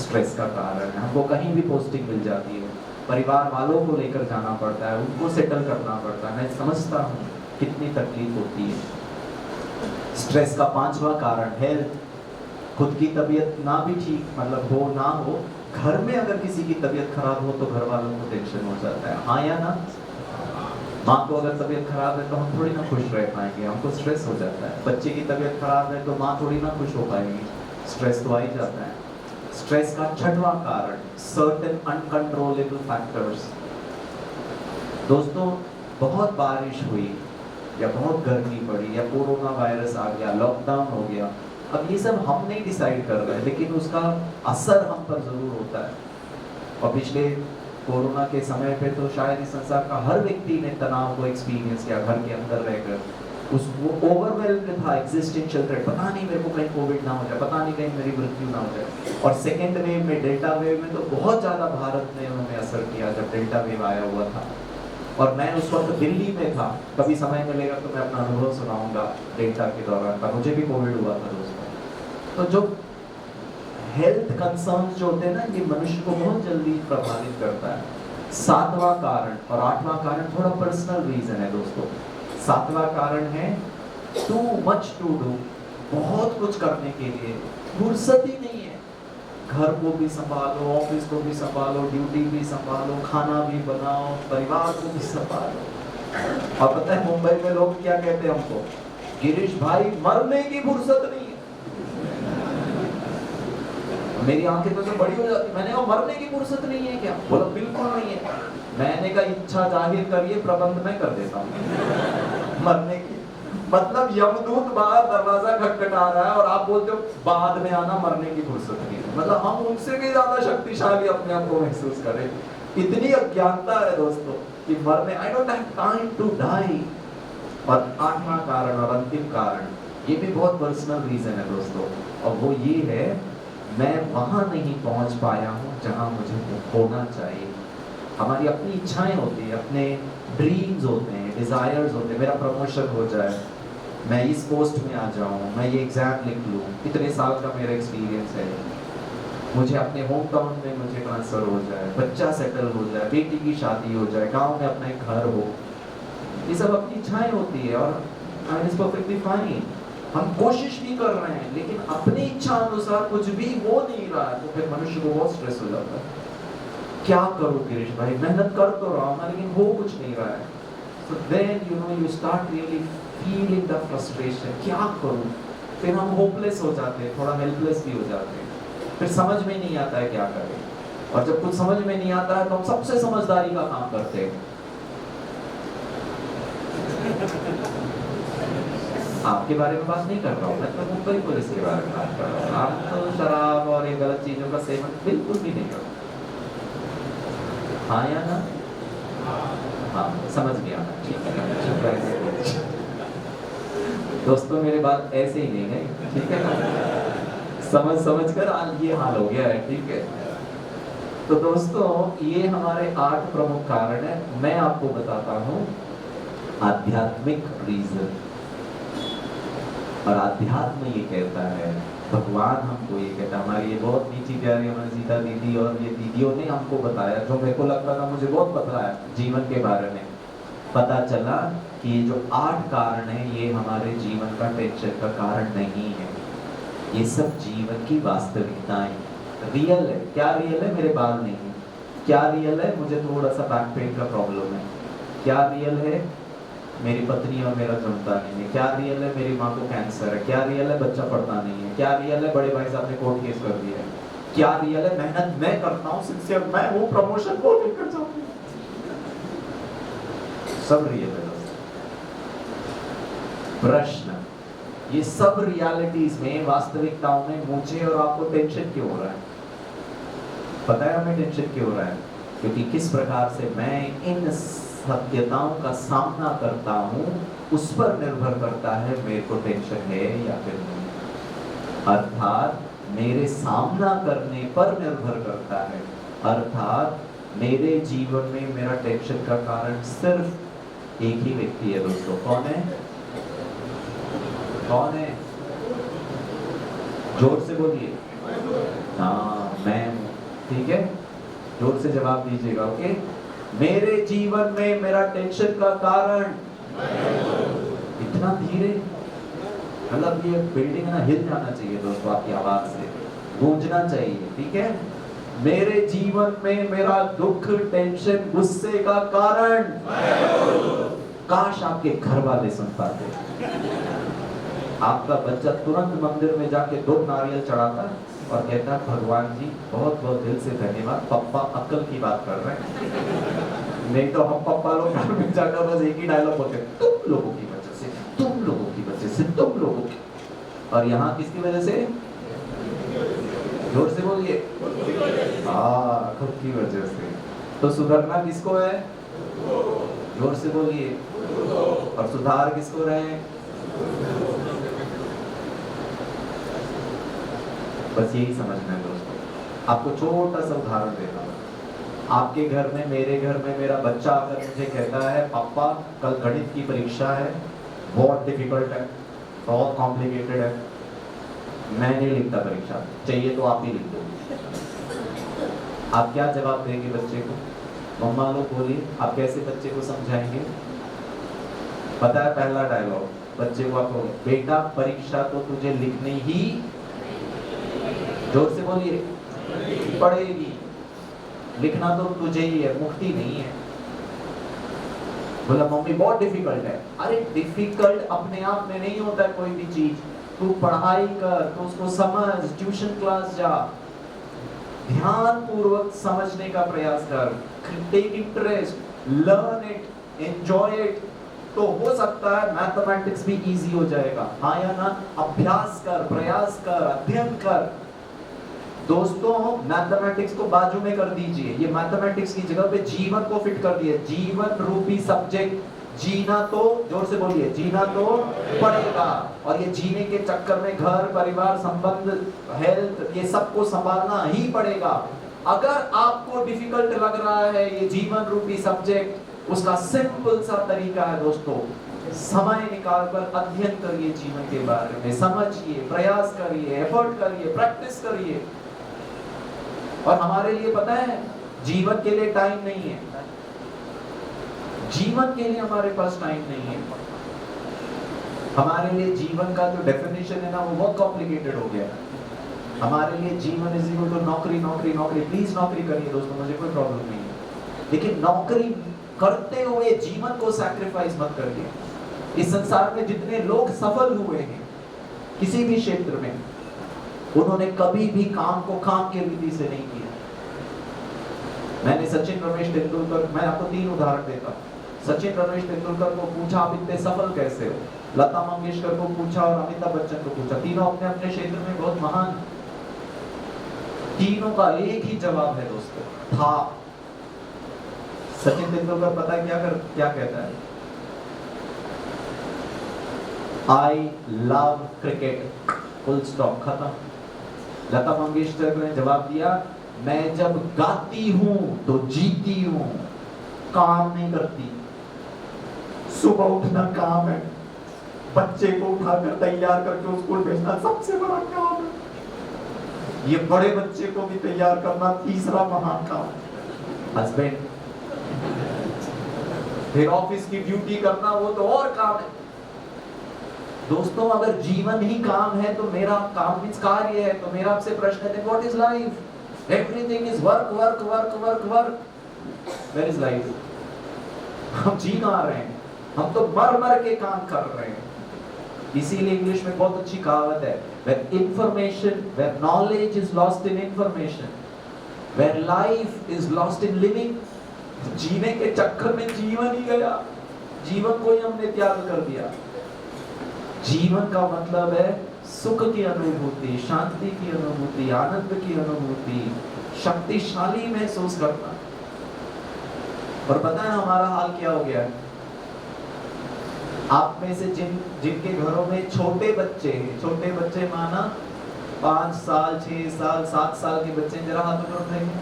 S1: स्ट्रेस का कारण है। हमको कहीं भी पोस्टिंग मिल जाती है, परिवार वालों को लेकर जाना पड़ता है, उनको सेटल करना पड़ता है, मैं समझता हूँ कितनी तकलीफ होती है। स्ट्रेस का 5वां कारण हेल्थ। खुद की तबीयत ना भी ठीक मतलब हो ना हो, घर में अगर किसी की तबीयत खराब हो तो घर वालों को टेंशन हो जाता है, हाँ या ना? माँ को अगर तबीयत खराब है तो हम थोड़ी ना खुश रह पाएंगे, हमको स्ट्रेस हो जाता है। बच्चे की तबीयत खराब है तो माँ थोड़ी ना खुश हो पाएगी, स्ट्रेस तो आ ही जाता है। स्ट्रेस का छठवां कारण सर्टेन अनकंट्रोलेबल फैक्टर्स। दोस्तों, बहुत बारिश हुई या बहुत गर्मी पड़ी या कोरोना वायरस आ गया, लॉकडाउन हो गया, अब ये सब हम नहीं डिसाइड कर रहे हैं, लेकिन उसका असर हम पर जरूर होता है। और पिछले कोरोना के समय पे तो शायद इस संसार का हर व्यक्ति ने तनाव को एक्सपीरियंस किया, घर के अंदर रहकर वो ओवरवेल्म्ड था, एग्जिस्टेंशियल थ्रेट, पता नहीं मेरे को कहीं कोविड ना हो जाए, पता नहीं कहीं मेरी मृत्यु ना हो जाए। और सेकेंड वेव में, डेल्टा वेव में तो बहुत ज्यादा भारत ने उन्होंने असर किया जब डेल्टा वेव आया हुआ था। और मैं उस वक्त दिल्ली में था, कभी समय मिलेगा तो मैं अपना अनुभव सुनाऊंगा डेल्टा के दौरान का, मुझे भी कोविड हुआ था दोस्तों। तो जो हेल्थ कंसर्न्स जो होते हैं ना, ये मनुष्य को बहुत जल्दी प्रभावित करता है। सातवां कारण और आठवां कारण थोड़ा पर्सनल रीजन है दोस्तों। सातवां कारण है टू मच टू डू, बहुत कुछ करने के लिए फुर्सत ही नहीं है। घर को भी संभालो, ऑफिस को भी संभालो, ड्यूटी भी संभालो, खाना भी बनाओ, परिवार को भी संभालो। और पता है मुंबई में लोग क्या कहते हैं हमको, गिरीश भाई मरने की फुर्सत नहीं है। मेरी आंखें तो बड़ी हो जाती, मैंने कहा मरने की फुर्सत नहीं है क्या? बोला बिल्कुल नहीं है। मैंने कहा इच्छा जाहिर करिए, प्रबंध मैं कर देता हूँ मरने की। मतलब यमदूत बाहर दरवाजा खटखटा रहा है और आप बोलते हो बाद में आना, मरने की फुर्सत नहीं है। मतलब हम उनसे भी ज्यादा शक्तिशाली अपने आप को महसूस करें। इतनी अज्ञानता है दोस्तों कि मरने, I don't have time to die. और आठवां कारण और अंतिम कारण, ये भी बहुत पर्सनल रीजन है दोस्तों, और वो ये है, मैं वहां नहीं पहुंच पाया हूं जहां मुझे होना चाहिए। हमारी अपनी इच्छाएं होती है, अपने ड्रीम्स होते हैं, डिजायर्स होते हैं, मेरा प्रमोशन हो जाए, मैं इस पोस्ट में आ जाऊं, मैं ये एग्जाम लिख लूं, इतने साल का मेरा एक्सपीरियंस है, मुझे अपने होम टाउन में मुझे ट्रांसफर हो जाए, बच्चा सेटल हो जाए, बेटी की शादी हो जाए, गांव में अपना एक घर हो। ये सब अपनी इच्छाएं होती है और आई इज परफेक्टली फाइन। हम कोशिश भी कर रहे हैं लेकिन अपनी इच्छा अनुसार कुछ भी हो नहीं रहा है, तो फिर मनुष्य को बहुत स्ट्रेस हो जाता है। क्या करूं गिरीश भाई, मेहनत कर तो रहा हूं लेकिन हो कुछ नहीं रहा है। So then you start really feeling the frustration, क्या करूं? फिर हम होपलेस हो जाते हैं, थोड़ा हेल्पलेस भी हो जाते हैं, फिर समझ में नहीं आता है क्या करें। और जब कुछ समझ में नहीं आता है तो हम सबसे समझदारी का काम करते हैं। आपके बारे में बात नहीं कर रहा हूँ मैं, तो मुंबई पुलिस के बारे में बात कर रहा हूँ। आप तो शराब और ये गलत चीजों का सेवन बिल्कुल भी नहीं करते, हाँ या ना? हाँ, समझ गया मैं, ठीक है। दोस्तों मेरी बात ऐसे ही नहीं है, ठीक है ना? समझ कर आज ये हाल हो गया है, ठीक है। तो दोस्तों ये हमारे 8 प्रमुख कारण है। मैं आपको बताता हूँ आध्यात्मिक रीजन। और आध्यात्म ये कहता है, भगवान हमको ये कहता है, हमारी ये बहुत मीठी प्यारी हमारी सीता दीदी और ये दीदियों ने हमको बताया, जो मेरे को लगता था मुझे बहुत पता है जीवन के बारे में। पता चला कि ये जो 8 कारण है ये हमारे जीवन का टेंशन का कारण नहीं है, ये सब जीवन की वास्तविकताएं रियल है। क्या रियल है? मेरे बाल नहीं है। क्या रियल है? मुझे थोड़ा सा बैक पेन का प्रॉब्लम है। क्या रियल है? मेरी पत्नी और मेरा जमता नहीं है। क्या रियल है? मेरी माँ को कैंसर है। क्या रियल है? बच्चा पढ़ता नहीं है। क्या रियल है? बड़े भाई साहब ने कोर्ट केस कर दिया है। क्या रियल है? मेहनत मैं करता हूँ, सिंसियर मैं हूँ, प्रमोशन वो लेकर जाऊंगी। सब रियल है दोस्तों। प्रश्न, ये सब रियलिटीज में, वास्तविकताओं में मुझे और आपको टेंशन क्यों हो रहा है? पता है हमें टेंशन क्यों हो रहा है? क्योंकि किस प्रकार से मैं इन सत्यताओं का सामना करता हूं उस पर निर्भर करता है मेरे को टेंशन है या फिर नहीं। अर्थात मेरे सामना करने पर निर्भर करता है। अर्थात मेरे जीवन में मेरा टेंशन का कारण सिर्फ एक ही व्यक्ति है दोस्तों। कौन है? कौन है? जोर से बोलिए। हाँ, मैं हूं, ठीक है? जोर से जवाब दीजिएगा, ओके? मेरे जीवन में मेरा टेंशन का कारण, इतना धीरे, मतलब ये बिल्डिंग ना हिल जाना चाहिए दोस्तों, आपकी आवाज से गूंजना चाहिए, ठीक है। मेरे जीवन में मेरा दुख, टेंशन, गुस्से का कारण, काश आपके घर वाले सुन पाते। आपका बच्चा तुरंत मंदिर में जाके 2 नारियल चढ़ाता और कहता है भगवान जी बहुत बहुत दिल से धन्यवाद, पप्पा अक्ल की बात कर रहे हैं। नहीं तो हम पप्पा लोग घर में जाकर बस एक ही डायलॉग बोलते हैं, तुम लोगों की वजह से, तुम लोगों की वजह से, तुम लोगों की। और यहाँ किसकी वजह से? जोर से बोलिए। खुद की वजह से। तो सुधरना किसको है? जोर से बोलिए। और सुधार किसको रहे? बस यही समझना है दोस्तों। आपको छोटा सा उदाहरण देता हूँ। आपके घर में, मेरे घर में मेरा बच्चा अगर मुझे कहता है पापा कल गणित की परीक्षा है, बहुत डिफिकल्ट है, बहुत कॉम्प्लिकेटेड है, मैं नहीं लिखता परीक्षा, चाहिए तो आप ही लिख दो। आप क्या जवाब देंगे बच्चे को? मम्मा लोग बोलिए, आप कैसे बच्चे को समझाएंगे? पता है पहला डायलॉग बच्चे को आप बोले, बेटा परीक्षा तो तुझे लिखनी ही, जोर से बोलिए, पड़ेगी, लिखना तो तुझे ही है, मुफ्ती नहीं है। बोला मम्मी बहुत डिफिकल्ट है। अरे डिफिकल्ट अपने आप में नहीं होता है कोई भी चीज, तू पढ़ाई कर, तो उसको समझ, ट्यूशन क्लास जा, ध्यान पूर्वक समझने का प्रयास कर, take interest, learn it, enjoy it, तो हो सकता है मैथमेटिक्स भी इजी हो जाएगा। हाँ या ना? अभ्यास कर, प्रयास कर, अध्ययन कर। दोस्तों मैथमेटिक्स को बाजू में कर दीजिए, ये मैथमेटिक्स की जगह पे जीवन को फिट कर दिए। जीवन रूपी सब्जेक्ट जीना तो, जोर से बोलिए, जीना तो पड़ेगा। और ये जीने के चक्कर में घर परिवार संबंध हेल्थ ये सबको संभालना ही पड़ेगा। अगर आपको डिफिकल्ट लग रहा है ये जीवन रूपी सब्जेक्ट, उसका सिंपल सा तरीका है दोस्तों, समय निकालकर अध्ययन करिए, जीवन के बारे में समझिए, प्रयास करिए, एफर्ट करिए, प्रैक्टिस करिए। और हमारे लिए पता है जीवन के लिए टाइम नहीं है, जीवन के लिए हमारे पास टाइम नहीं है। हमारे लिए जीवन का जो डेफिनेशन है ना वो बहुत कॉम्प्लिकेटेड हो गया है। हमारे लिए जीवन इज इक्वल टू नौकरी नौकरी नौकरी। प्लीज नौकरी करिए दोस्तों, मुझे कोई प्रॉब्लम नहीं है, लेकिन नौकरी करते हुए जीवन को सैक्रिफाइस मत करिए। इस संसार में जितने लोग सफल हुए हैं किसी भी क्षेत्र में, उन्होंने कभी भी काम को काम की रीति से नहीं किया। मैंने सचिन रमेश तेंदुलकर, मैं आपको 3 उदाहरण देता हूँ। सचिन रमेश तेंदुलकर को पूछा आप इतने सफल कैसे हो, लता मंगेशकर को पूछा और अमिताभ बच्चन को पूछा, तीनों अपने अपने क्षेत्र में बहुत महान। तीनों का एक ही जवाब है दोस्तों, था। सचिन तेंदुलकर पता है क्या कहता है? I love cricket, full stop, खत्म। लता मंगेशकर ने जवाब दिया, मैं जब गाती हूं तो जीती हूं, काम नहीं करती। सुबह उठना काम है, बच्चे को उठाकर तैयार करके स्कूल भेजना सबसे बड़ा काम है, ये बड़े बच्चे को भी तैयार करना तीसरा महान काम है। हस्बैंड, फिर ऑफिस की ड्यूटी करना वो तो और काम है। दोस्तों अगर जीवन ही काम है तो मेरा काम मींस कार्य है, तो मेरा आपसे प्रश्न है, what is life? Everything is work work work work work, where is life? हम जी कहाँ रहे हैं? हम तो मर मर के काम कर रहे हैं। इसीलिए इंग्लिश में बहुत अच्छी कहावत है, where knowledge is lost in information, where life is lost in living। जीने के चक्कर में जीवन ही गया, जीवन को ही हमने त्याग कर दिया। जीवन का मतलब है सुख की अनुभूति, शांति की अनुभूति, आनंद की अनुभूति, शक्तिशाली महसूस करना। और पता है हमारा हाल क्या हो गया है? आप में से जिनके घरों में छोटे बच्चे माना 5 साल 6 साल 7 साल के बच्चे, जरा हाथों पर उठाइए।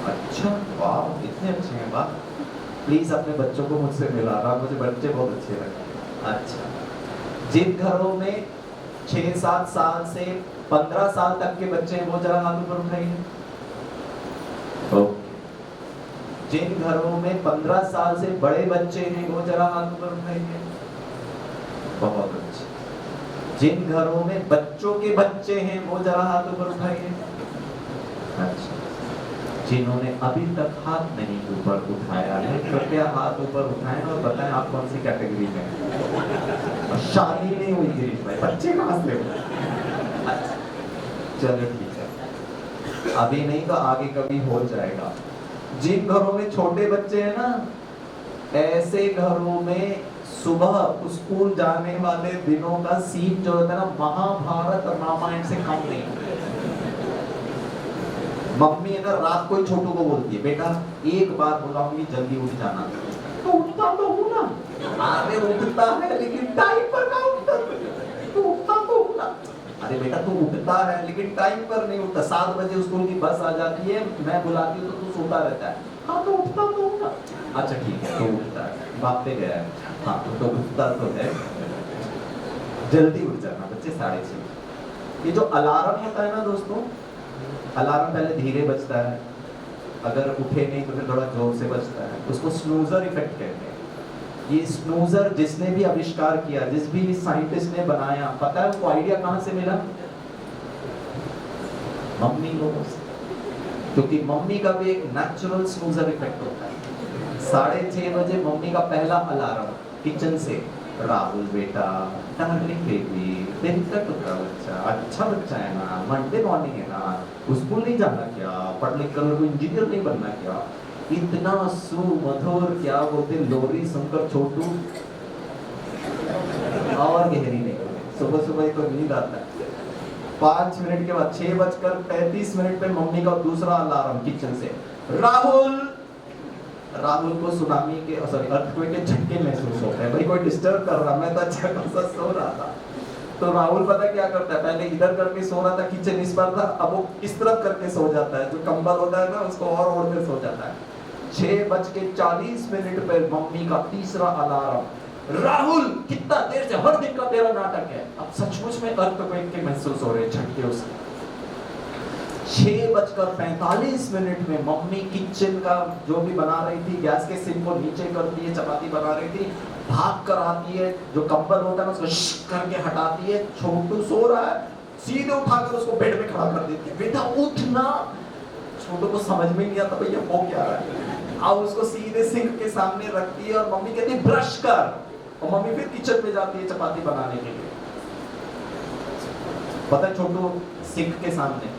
S1: अच्छा, वाह, इतने अच्छे हैं, वाह। प्लीज अपने बच्चों को मुझसे मिलाना, मुझे बच्चे बहुत अच्छे लगते हैं। अच्छा, जिन घरों में 6-7 साल से 15 साल तक के बच्चे हैं वो जरा हाथों पर उठाइए। ओके, जिन घरों में 15 साल से बड़े बच्चे हैं वो जरा हाथों पर उठाइए। बहुत अच्छे। जिन घरों में बच्चों के बच्चे हैं वो जरा हाथ ऊपर उठाइए। अच्छा, जिन्होंने अभी तक हाथ नहीं ऊपर उठाया है कृपया हाथ ऊपर उठाएं और बताएं आप कौन सी कैटेगरी में हैं। और शादी नहीं हुई गिरीश भाई, बच्चे कहां से हुए? अच्छा, चलो ठीक है, अभी नहीं तो आगे कभी हो जाएगा। जिन घरों में छोटे बच्चे हैं ना, ऐसे घरों में सुबह स्कूल जाने वाले दिनों का सीन जो होता है ना, महाभारत और रामायण से कम नहीं होता। मम्मी अगर रात को ही छोटू को बोलती है, बेटा एक बार बुलाऊंगी जल्दी उठ जाना, तो उठता तो हूं ना। अरे उठता है लेकिन टाइम पर कहाँ उठता, तो उठता तो हूं ना। अरे बेटा तू उठता है लेकिन टाइम पर नहीं उठता। 7 बजे स्कूल की बस आ जाती है, मैं बुलाती हूँ तो तू सोता रहता है। हाँ तो उठता तो हूं ना। अच्छा ठीक है, तो उठता है, बाप पे गया है। हाँ तो उठता तो है, जल्दी उठ जाना बच्चे 6:30। ये जो अलार्म होता है ना दोस्तों, अलार्म पहले धीरे बजता है, अगर उठे नहीं तो फिर थोड़ा जोर से बजता है, उसको स्नूजर इफेक्ट कहते हैं। ये स्नूजर जिसने भी आविष्कार किया, जिस भी साइंटिस्ट ने बनाया, पता है उसको आइडिया कहां से मिला? मम्मी लोगों से। क्योंकि मम्मी का भी एक नेचुरल स्नूजर इफेक्ट होता है। 6:30 बजे मम्मी का पहला अलार्म किचन से, राहुल बेटा, डार्लिंग बेबी, दिन तक का बच्चा, अच्छा बच्चा है ना, मंडे मॉर्निंग है ना, स्कूल नहीं जाना क्या, पढ़ लिख कर इंजीनियर नहीं बनना क्या? इतना सुमधुर, क्या बोलते, लोरी सुनकर छोटू और गहरी नहीं, सुबह सुबह को नींद आता है। 5 मिनट के बाद 6:35 पे मम्मी का दूसरा अलार्म किचन से, राहुल। राहुल को सुनामी के सॉरी अर्थक्वेक के झटके महसूस होते हैं, भाई कोई डिस्टर्ब कर रहा, मैं तो अच्छा खासा सो रहा था। तो राहुल पता क्या करता है, पहले इधर करके सो रहा था, किचन इस पर था, अब वो इस तरफ करके सो जाता है, जो कंबल होता है ना उसको और ओढ़ कर सो जाता है। 6:40 पे मम्मी का तीसरा अलार्म, राहुल कितना देर से, हर दिन का तेरा नाटक है। अब सचमुच में अर्थक्वेक के महसूस हो रहे झटके उसके। 6:45 में मम्मी किचन का जो भी बना रही थी, गैस के सिम को नीचे करती है, चपाती बना रही थी, भाग कर आती है, जो कंबल होता है ना उसको शिक करके हटाती है, छोटू सो रहा है, सीधे उठाकर उसको बेड में खड़ा कर देती है, बेटा उठना। छोटू को समझ में नहीं आता भैया वो क्या रहा है। अब उसको सीधे सिंक के सामने रखती है और मम्मी कहती है ब्रश कर, और मम्मी फिर किचन में जाती है चपाती बनाने के लिए। पता है छोटू सिंक के सामने,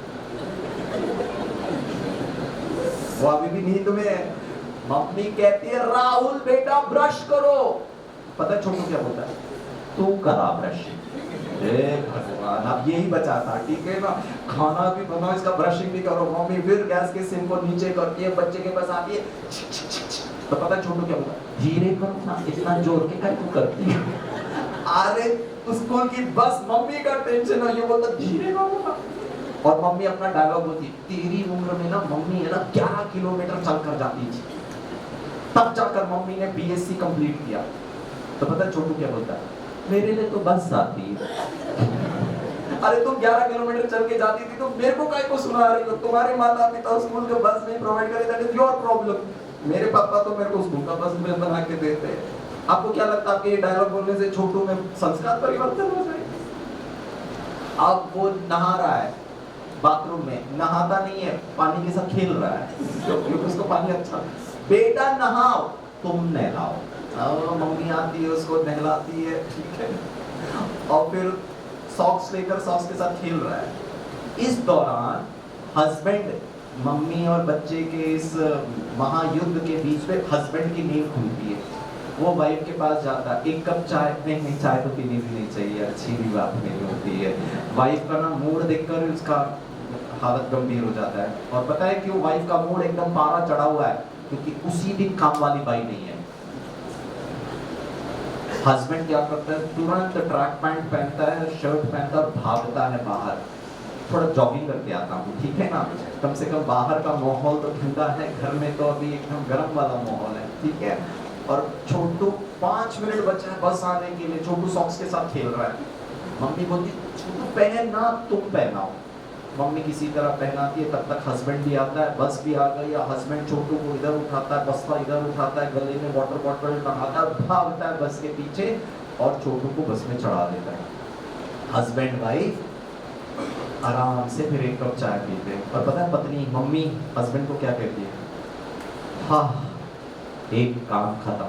S1: वो अभी भी नींद में है, मम्मी कहती है राहुल बेटा ब्रश करो। पता है छोटू क्या बोलता है, तू करा ब्रश। भगवान, अब यही बचा था, ठीक है ना, खाना भी बनाओ, इसका ब्रशिंग भी करो। मम्मी फिर गैस के सिम को नीचे करती है, बच्चे के पास आती है, तो पता है छोटू क्या बोलता है, धीरे करो ना, इतना जोर के क्या तू करती है। अरे स्कूल की बस मम्मी का टेंशन है, ये बोलता धीरे करो ना। और मम्मी अपना डायलॉग बोलती, तेरी उम्र में ना मम्मी है ना 11 किलोमीटर चलकर जाती थी, तब जाकर मम्मी ने बीएससी कंप्लीट किया। तो पता है छोटू क्या बोलता है, मेरे लिए तो बस आती है। अरे तुम 11 किलोमीटर चल के जाती थी तो मेरे को काहे को सुना रही हो, तुम्हारे माता पिता स्कूल का बस नहीं प्रोवाइड करे, दैट इज योर प्रॉब्लम। मेरे पापा तो मेरे को स्कूल का बस में बना के देते हैं। आपको क्या लगता है आपके ये डायलॉग बोलने से छोटू में संस्कार परिवर्तन हो जाएगा? अब वो नहा रहा है बाथरूम में, नहाता नहीं है, पानी के साथ खेल रहा है क्योंकि उसको पानी अच्छा, बेटा नहाओ, तुम नहलाओ। मम्मी आती है उसको नहलाती है, ठीक है, और फिर सॉक्स लेकर सॉक्स के साथ खेल रहा है। इस दौरान हस्बैंड, मम्मी और बच्चे के इस महायुद्ध के बीच में हस्बैंड की नींद खुलती है। वो वाइफ के पास जाता है, एक कप चाय, नहीं चाय तो पीनी भी नहीं चाहिए, अच्छी भी बात नहीं होती है। वाइफ का ना मूड देखकर उसका हालत गंभीर हो जाता है। और पता है क्यों वाइफ का मूड एकदम पारा चढ़ा हुआ है? क्योंकि उसी दिन काम वाली बाई नहीं है। हस्बैंड क्या करता है, तुरंत ट्रैक पैंट पहनता है, शर्ट पहनता है, भागता है बाहर, थोड़ा जॉगिंग करके आता हूँ, ठीक है ना, कम से कम बाहर का माहौल तो ठंडा है, घर में तो अभी एकदम गर्म वाला माहौल है, ठीक है। और छोटू 5 मिनट बचा है बस आने के लिए, छोटू सॉक्स के साथ खेल रहा है। मम्मी बोलती छोटू पहनना, तुम पहनाओ। मम्मी किसी तरह पहनाती है, तब तक हस्बैंड भी आता है, बस भी आ गई, या हस्बैंड छोटू को इधर उठाता है, बस्ता इधर उठाता है, गले में वाटर बॉटल टंगाता है, भागता है बस के पीछे और छोटू को बस में चढ़ा देता है। हस्बैंड वाइफ आराम से फिर एक कप चाय पीते हैं। और पता है पत्नी मम्मी हस्बैंड को क्या कहती है? हाँ, एक काम खत्म।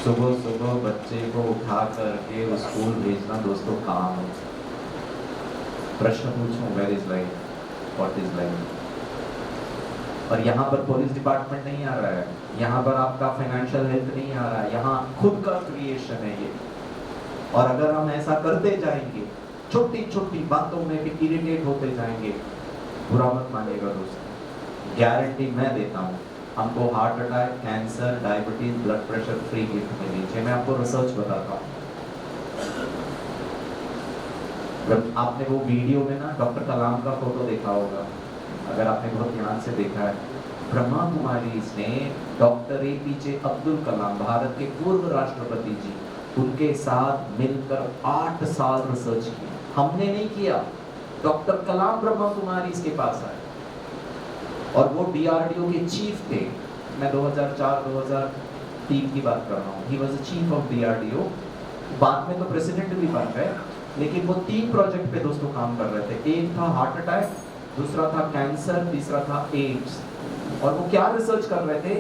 S1: सुबह सुबह बच्चे को उठा करके स्कूल भेजना दोस्तों काम है। प्रश्न पूछूं, where is life, what is life? और यहाँ पर पुलिस डिपार्टमेंट नहीं आ रहा है, यहाँ पर आपका फाइनेंशियल हेल्थ नहीं आ रहा है, यहाँ खुद का क्रिएशन है ये। और अगर हम ऐसा करते जाएंगे, छोटी छोटी बातों में भी इरिटेट होते जाएंगे, बुरा मत मानिएगा दोस्तों, गारंटी मैं देता हूँ हमको heart attack, cancer, diabetes, blood pressure free gift में नीचे। मैं आपको रिसर्च बताता हूँ। आपने वो वीडियो में ना डॉक्टर कलाम का फोटो देखा होगा, अगर आपने बहुत ध्यान से देखा है, ब्रह्मा कुमारी ने डॉक्टर APJ अब्दुल कलाम, भारत के पूर्व राष्ट्रपति जी, उनके साथ मिलकर 8 साल रिसर्च किया। हमने नहीं किया, डॉक्टर कलाम ब्रह्मा कुमारी के पास आए और वो DRDO के चीफ थे। मैं 2004-2003 की बात कर रहा हूँ। He was the chief of DRDO। बाद में तो प्रेसिडेंट भी बन गए, लेकिन वो 3 प्रोजेक्ट पे दोस्तों काम कर रहे थे। एक था हार्ट अटैक, दूसरा था कैंसर, तीसरा था एड्स। और वो क्या रिसर्च कर रहे थे?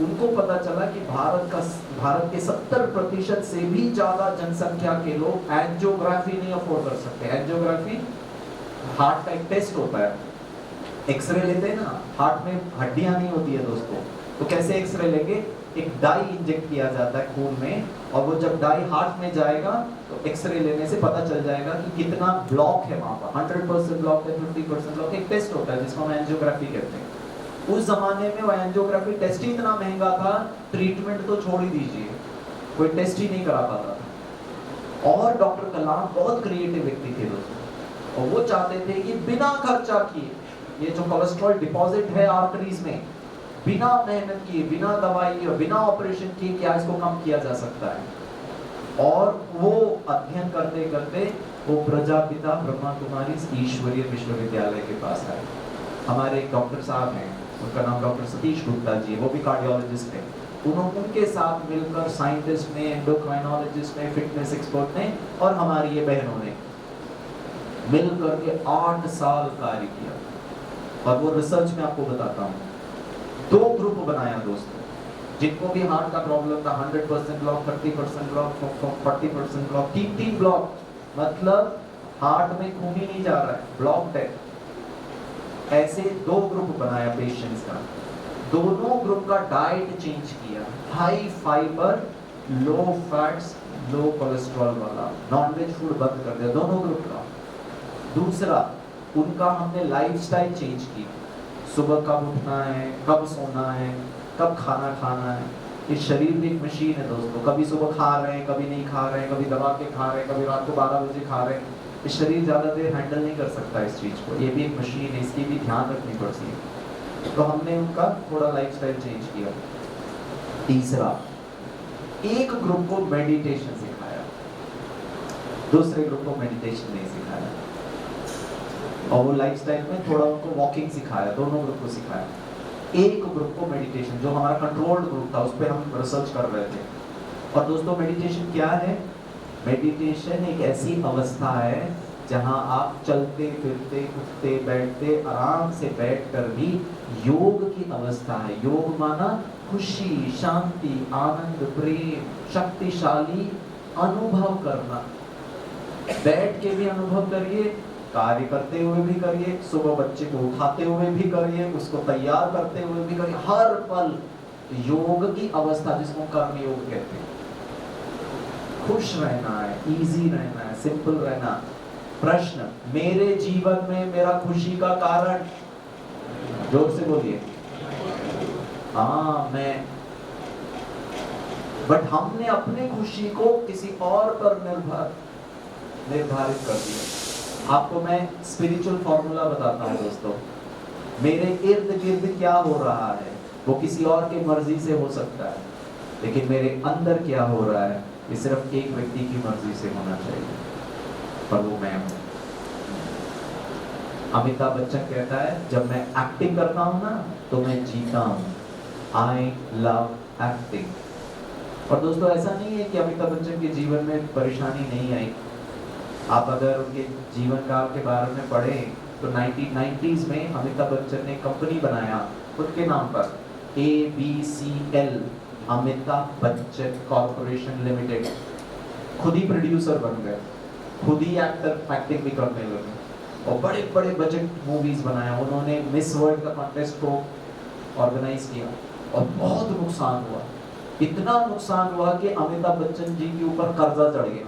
S1: उनको पता चला कि भारत के 70% से भी ज्यादा जनसंख्या के लोग एंजियोग्राफी नहीं अफोर्ड कर सकते। एंजियोग्राफी हार्ट का एक टेस्ट होता है, एक्सरे लेते हैं ना, हार्ट में हड्डियां नहीं होती है दोस्तों, तो कैसे एक्सरे लेंगे? एक डाई इंजेक्ट किया जाता है खून में, और वो जब डाई हार्ट में जाएगा तो एक्सरे लेने से पता चल जाएगा कि कितना ब्लॉक है वहां पर, 100% ब्लॉक है, 50% ब्लॉक। एक टेस्ट होता है जिसको हम एंजियोग्राफी कहते हैं। उस जमाने में वो एंजियोग्राफी टेस्ट ही इतना महंगा था, ट्रीटमेंट तो छोड़ ही दीजिए, कोई टेस्ट ही नहीं करा पाता था। और डॉक्टर कलाम बहुत क्रिएटिव व्यक्ति थे दोस्तों, और वो चाहते थे कि बिना खर्चा किए ये जो कोलेस्ट्रॉल डिपॉजिट है आर्टरीज में, बिना मेहनत किए, बिना दवाई और बिना ऑपरेशन किए क्या इसको कम किया जा सकता है। और वो अध्ययन करते करते वो प्रजापिता ब्रह्मा कुमारी ईश्वरीय विश्वविद्यालय के पास आए। हमारे एक डॉक्टर साहब हैं, उनका नाम डॉक्टर सतीश गुप्ता जी, वो भी कार्डियोलॉजिस्ट हैं। उन्होंने उनके साथ मिलकर साइंटिस्ट ने, एंडोक्राइनोलॉजिस्ट ने, फिटनेस एक्सपर्ट ने और हमारी ये बहनों ने मिलकर के 8 साल कार्य किया। और वो रिसर्च में आपको बताता हूँ, 2 ग्रुप बनाया दोस्तों, जिनको भी हार्ट का प्रॉब्लम था, 100% ब्लॉक, 30% ब्लॉक, 40% ब्लॉक, 3 ब्लॉक, मतलब हार्ट में खून ही नहीं जा रहा है, ब्लॉक है। ऐसे 2 ग्रुप बनाया पेशेंट्स का। दोनों ग्रुप का डाइट चेंज किया, हाई फाइबर, लो फैट्स, लो कोलेस्ट्रॉल वाला, नॉनवेज फूड बंद कर दिया दोनों ग्रुप का। दूसरा, उनका हमने लाइफस्टाइल चेंज की, सुबह कब उठना है, कब सोना है, कब खाना खाना है। इस शरीर भी एक मशीन है दोस्तों, कभी सुबह खा रहे हैं, कभी नहीं खा रहे हैं, कभी दबा के खा रहे हैं, कभी रात को 12 बजे खा रहे हैं। इस शरीर ज़्यादा देर हैंडल नहीं कर सकता इस चीज़ को, ये भी एक मशीन है, इसकी भी ध्यान रखनी पड़ती है। तो हमने उनका थोड़ा लाइफस्टाइल चेंज किया। तीसरा, एक ग्रुप को मेडिटेशन सिखाया, दूसरे ग्रुप को मेडिटेशन नहीं सिखाया, और वो लाइफस्टाइल में थोड़ा उनको वॉकिंग सिखाया, दोनों ग्रुप को सिखाया। एक ग्रुप को मेडिटेशन, जो हमारा कंट्रोल्ड ग्रुप था, उस पर हम रिसर्च कर रहे थे। और दोस्तों मेडिटेशन क्या है? मेडिटेशन एक ऐसी अवस्था है जहां आप चलते फिरते, उठते बैठते, आराम से बैठकर भी योग की अवस्था है। योग माना खुशी, शांति, आनंद, प्रेम, शक्तिशाली अनुभव करना। बैठ के भी अनुभव करिए, कार्य करते हुए भी करिए, सुबह बच्चे को उठाते हुए भी करिए, उसको तैयार करते हुए भी करिए, हर पल योग की अवस्था, जिसको कर्म योग कहते हैं। खुश रहना है, इजी रहना है, सिंपल रहना। प्रश्न, मेरे जीवन में मेरा खुशी का कारण, जोर से बोलिए। हाँ, मैं। बट हमने अपनी खुशी को किसी और पर निर्धारित कर दिया। आपको मैं स्पिरिचुअल फॉर्मूला बताता हूँ दोस्तों। मेरे इर्द गिर्द क्या हो रहा है वो किसी और की मर्जी से हो सकता है, लेकिन मेरे अंदर क्या हो रहा है ये सिर्फ एक व्यक्ति की मर्जी से होना चाहिए, पर वो मैं हूँ। अमिताभ बच्चन कहता है, जब मैं एक्टिंग करता हूँ ना तो मैं जीता हूँ। I love acting. और दोस्तों ऐसा नहीं है कि अमिताभ बच्चन के जीवन में परेशानी नहीं आई। आप अगर उनके जीवन काल के बारे में पढ़ें तो 1990s में अमिताभ बच्चन ने कंपनी बनाया खुद के नाम पर, ABCL, Amitabh Bachchan corporation limited. खुद ही प्रोड्यूसर बन गए, खुद ही एक्टिंग भी करने लगे और बड़े बड़े बजट मूवीज बनाया। उन्होंने मिस वर्ल्ड का कॉन्टेस्ट को ऑर्गेनाइज किया और बहुत नुकसान हुआ। इतना नुकसान हुआ कि अमिताभ बच्चन जी के ऊपर कर्जा चढ़ गया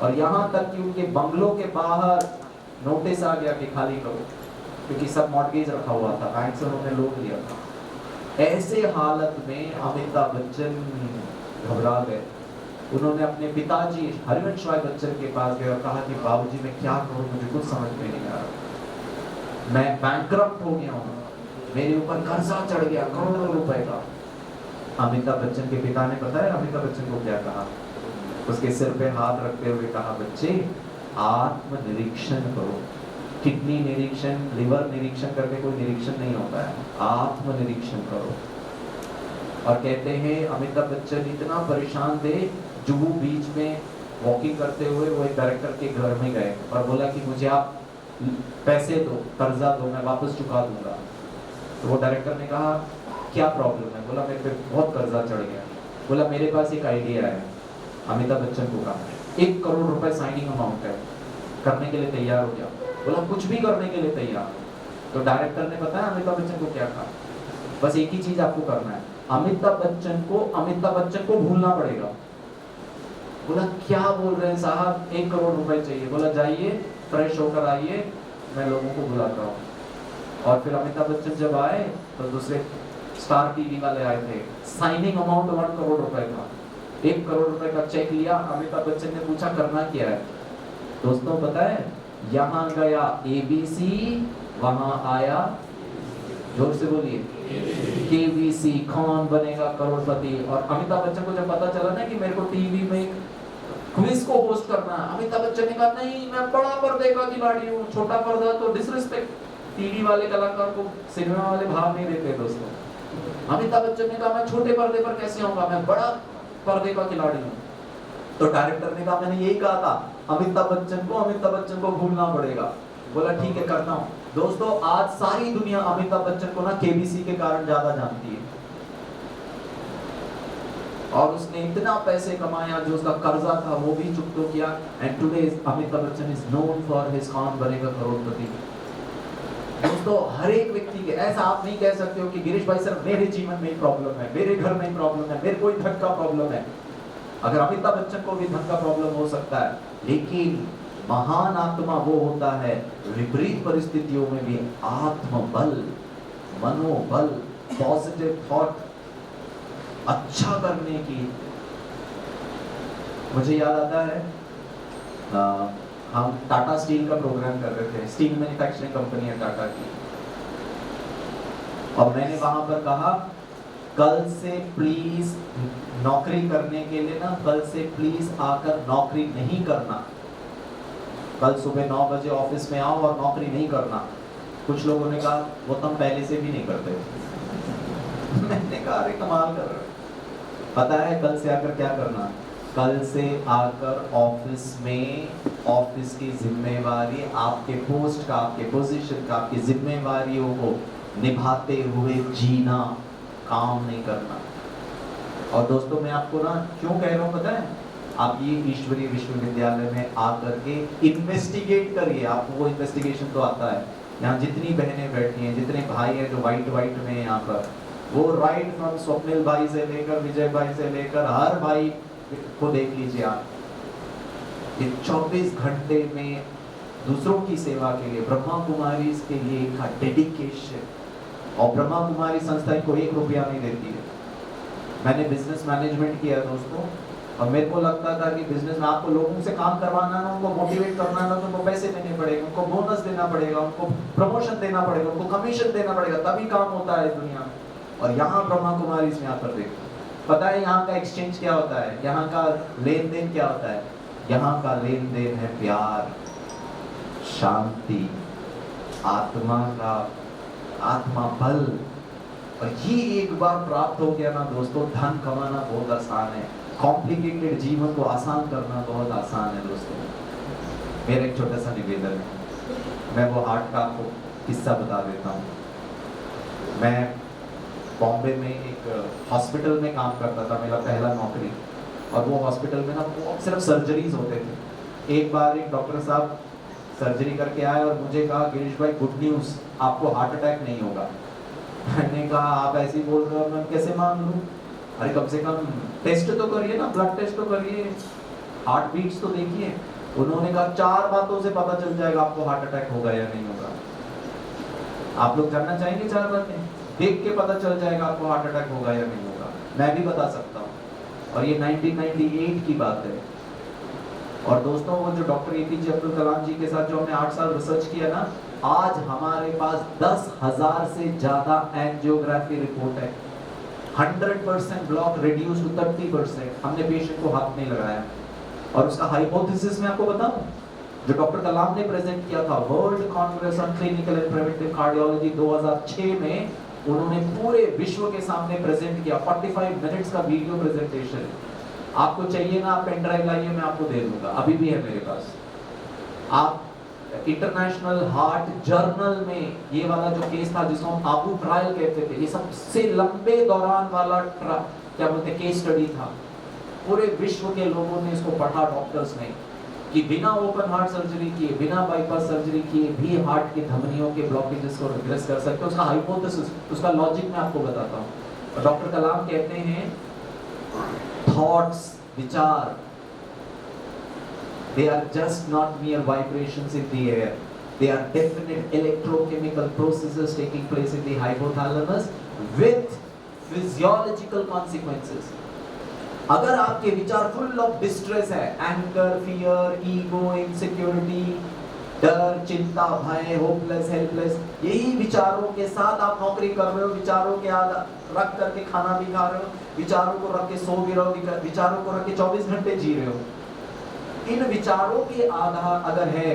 S1: और यहाँ तक कि उनके बंगलों के बाहर नोटिस आ गया कि खाली करो, क्योंकि सब मॉर्गेज रखा हुआ था, बैंक से उन्होंने लोन लिया था। ऐसे हालत में अमिताभ बच्चन घबरा गए। उन्होंने अपने पिताजी हरिवंश राय बच्चन के पास गए और कहा कि बाबूजी मैं क्या करूं, मुझे कुछ समझ में नहीं आ रहा, मैं बैंकरप्ट हो गया हूँ, मेरे ऊपर कर्जा चढ़ गया करोड़ों रुपए का। अमिताभ बच्चन के पिता ने बताया अमिताभ बच्चन को क्या कहा, उसके सिर पे हाथ रखते हुए कहा, बच्चे आत्मनिरीक्षण करो। किडनी निरीक्षण, लिवर निरीक्षण करके कोई निरीक्षण नहीं होता है, आत्मनिरीक्षण करो। और कहते हैं अमिताभ बच्चन इतना परेशान थे, जुहू बीच में वॉकिंग करते हुए वो एक डायरेक्टर के घर में गए और बोला कि मुझे आप पैसे दो, कर्जा दो, मैं वापस चुका दूंगा। तो वो डायरेक्टर ने कहा क्या प्रॉब्लम है? बोला मेरे पे बहुत कर्जा चढ़ गया। बोला मेरे पास एक आइडिया है। अमिताभ बच्चन को कहा 1 करोड़ रुपए साइनिंग अमाउंट है, करने के लिए तैयार हो गया। बोला कुछ भी करने के लिए तैयार। तो डायरेक्टर ने बताया अमिताभ बच्चन को क्या कहा, बस एक ही चीज आपको करना है, अमिताभ बच्चन को भूलना पड़ेगा। बोला क्या बोल रहे हैं साहब, 1 करोड़ रुपए चाहिए। बोला जाइए फ्रेश होकर आइए, मैं लोगों को बुलाता हूँ। और फिर अमिताभ बच्चन जब आए तो दूसरे स्टार टीवी वाले आए थे, साइनिंग अमाउंट 1 करोड़ रुपए था। 1 करोड़ रुपए का चेक लिया। अमिताभ बच्चन ने पूछा करना क्या है? दोस्तों पता है, यहाँ गया ABC, वहां आया, जोर से बोलिए, KBC, कौन बनेगा करोड़पति। और अमिताभ बच्चन को जब पता चला ना कि मेरे को टीवी में क्विज को होस्ट करना है, अमिताभ बच्चन ने कहा नहीं मैं बड़ा पर्दे का खिलाड़ी हूँ, छोटा पर्दा तो डिसरिस्पेक्ट। टीवी वाले कलाकार को सिनेमा वाले भाव नहीं देते दोस्तों। अमिताभ बच्चन ने कहा मैं छोटे पर्दे पर कैसे आऊंगा, मैं बड़ा पर्दे का खिलाड़ी हूँ। तो डायरेक्टर ने कहा मैंने यही कहा था, अमिताभ बच्चन को भूलना पड़ेगा। बोला ठीक है करता हूँ। दोस्तों आज सारी दुनिया अमिताभ बच्चन को ना KBC के कारण ज्यादा जानती है और उसने इतना पैसे कमाया, जो उसका कर्जा था वो भी चुकता किया। And today Amitabh Bachchan is known for his कौन बनेगा करोड़पति। दोस्तों हर एक व्यक्ति के, ऐसा आप नहीं कह सकते हो कि गिरीश भाई सर मेरे जीवन में प्रॉब्लम है, मेरे घर में प्रॉब्लम है, मेरे कोई धन का प्रॉब्लम है। अगर अमिताभ बच्चन को भी धन का प्रॉब्लम हो सकता है, लेकिन महान आत्मा वो होता है विपरीत परिस्थितियों में भी आत्मबल, मनोबल, पॉजिटिव थॉट, अच्छा करने की। मुझे याद आता है हम टाटा स्टील का प्रोग्राम कर रहे थे, स्टील मैन्युफैक्चरिंग कंपनी है टाटा की, और मैंने वहां पर कहा कल से प्लीज नौकरी करने के लिए ना, कल से प्लीज आकर नौकरी नहीं करना, कल सुबह 9 बजे ऑफिस में आओ और नौकरी नहीं करना। कुछ लोगों ने कहा वो तो हम पहले से भी नहीं करते। मैंने कहा अरे कमाल कर रहे हो। पता है कल से आकर क्या करना? कल से आकर ऑफिस में ऑफिस की जिम्मेवारी, आपके पोस्ट का, आपके पोजीशन का, आपकी जिम्मेवारियों को निभाते हुए जीना, काम नहीं करना। और दोस्तों मैं आपको ना क्यों कह रहा हूँ पता है, आप ये ईश्वरीय विश्वविद्यालय में आकर के इन्वेस्टिगेट करिए। आपको वो इन्वेस्टिगेशन तो आता है। यहाँ जितनी बहनें बैठी हैं, जितने भाई हैं जो वाइट में हैं यहाँ पर, वो राइट फ्रॉम स्वप्निल भाई से लेकर विजय भाई से लेकर हर भाई को देख लीजिए आप। ये 24 घंटे में दूसरों की सेवा के लिए, ब्रह्मा कुमारी के लिए का डेडिकेशन। और ब्रह्मा कुमारी संस्था इनको 1 रुपया नहीं देती है। मैंने बिजनेस मैनेजमेंट किया दोस्तों, और मेरे को लगता था कि बिजनेस में आपको लोगों से काम करवाना ना, उनको मोटिवेट करना ना, तो उनको पैसे देने पड़ेगा, उनको बोनस देना पड़ेगा, उनको प्रमोशन देना पड़ेगा, उनको कमीशन देना पड़ेगा, तभी काम होता है इस दुनिया में। और यहाँ ब्रह्मा कुमारी इसमें आकर देखो, पता है यहाँ का एक्सचेंज क्या होता है, यहाँ का लेन देन क्या होता है? यहाँ का लेन देन है प्यार, शांति, आत्मा का, आत्मा बल, और ये एक बार प्राप्त हो गया ना दोस्तों, धन कमाना बहुत आसान है, कॉम्प्लिकेटेड जीवन को आसान करना बहुत आसान है दोस्तों। मेरा एक छोटा सा निवेदन है, मैं वो हार्ट का आपको किस्सा बता देता हूँ। मैं बॉम्बे में एक हॉस्पिटल में काम करता था, मेरा पहला नौकरी, और वो हॉस्पिटल में ना वो सिर्फ सर्जरीज होते थे। एक बार एक डॉक्टर साहब सर्जरी करके आए और मुझे कहा, गिरीश भाई गुड न्यूज़, आपको हार्ट अटैक नहीं होगा। मैंने कहा आप ऐसे ही बोल रहे हो, मैं कैसे मान लूँ? अरे कम से कम टेस्ट तो करिए ना, ब्लड टेस्ट तो करिए, हार्ट बीट्स तो देखिए। उन्होंने कहा 4 बातों से पता चल जाएगा आपको हार्ट अटैक होगा या नहीं होगा। आप लोग जानना चाहेंगे 4 बातें? देख के पता चल जाएगा आपको हार्ट अटैक होगा या नहीं होगा। मैं भी बता सकता हूँ, और ये 1998 की बात है। और दोस्तों वो जो डॉक्टर एपीजे अब्दुल कलाम जी के साथ जो हमने 8 साल रिसर्च किया ना, आज हमारे पास 10,000 से ज्यादा एंजियोग्राफी रिपोर्ट है। 100% ब्लॉक रिड्यूस टू 30%। हमने पेशेंट को हाथ नहीं लगाया। और उसका हाइपोथेसिस मैं आपको बताऊं, जो डॉक्टर कलाम ने प्रेजेंट किया था world Congress on clinical and preventive cardiology 2006 में, उन्होंने पूरे विश्व के सामने प्रेजेंट किया। 45 मिनट्स का वीडियो प्रेजेंटेशन। आपको चाहिए ना, आप पेन ड्राइव लाइए, मैं आपको दे दूंगा, अभी भी है मेरे पास। आप इंटरनेशनल हार्ट जर्नल में ये वाला जो केस था जिसको हम आबू ट्रायल कहते थे, ये सबसे लंबे दौरान वाला क्या बोलते हैं केस स्टडी था। पूरे विश्व के लोगों ने इसको पढ़ा, डॉक्टर्स ने, कि बिना ओपन हार्ट सर्जरी किए, बिना बाईपास सर्जरी किए भी हार्ट की धमनियों के ब्लॉकेजेस को रिग्रेस कर सकते हैं। उसका हाइपोथेसिस, उसका लॉजिक मैं आपको बताता हूँ। डॉक्टर कलाम कहते हैं थॉट्स, विचार, they are just not mere vibrations in the air, they are definite electrochemical processes taking place in the hypothalamus with physiological consequences. अगर आपके विचार फुल ऑफ डिस्ट्रेस है, एंगर, फियर, ईगो, इनसिक्योरिटी, डर, चिंता, भय, होपलेस, हेल्पलेस, यही विचारों के साथ आप नौकरी कर रहे हो, विचारों के रख करके खाना भी खा रहे हो, विचारों को रख के सो भी रहे हो, विचारों को रख के 24 घंटे जी रहे हो, इन विचारों के आधार अगर है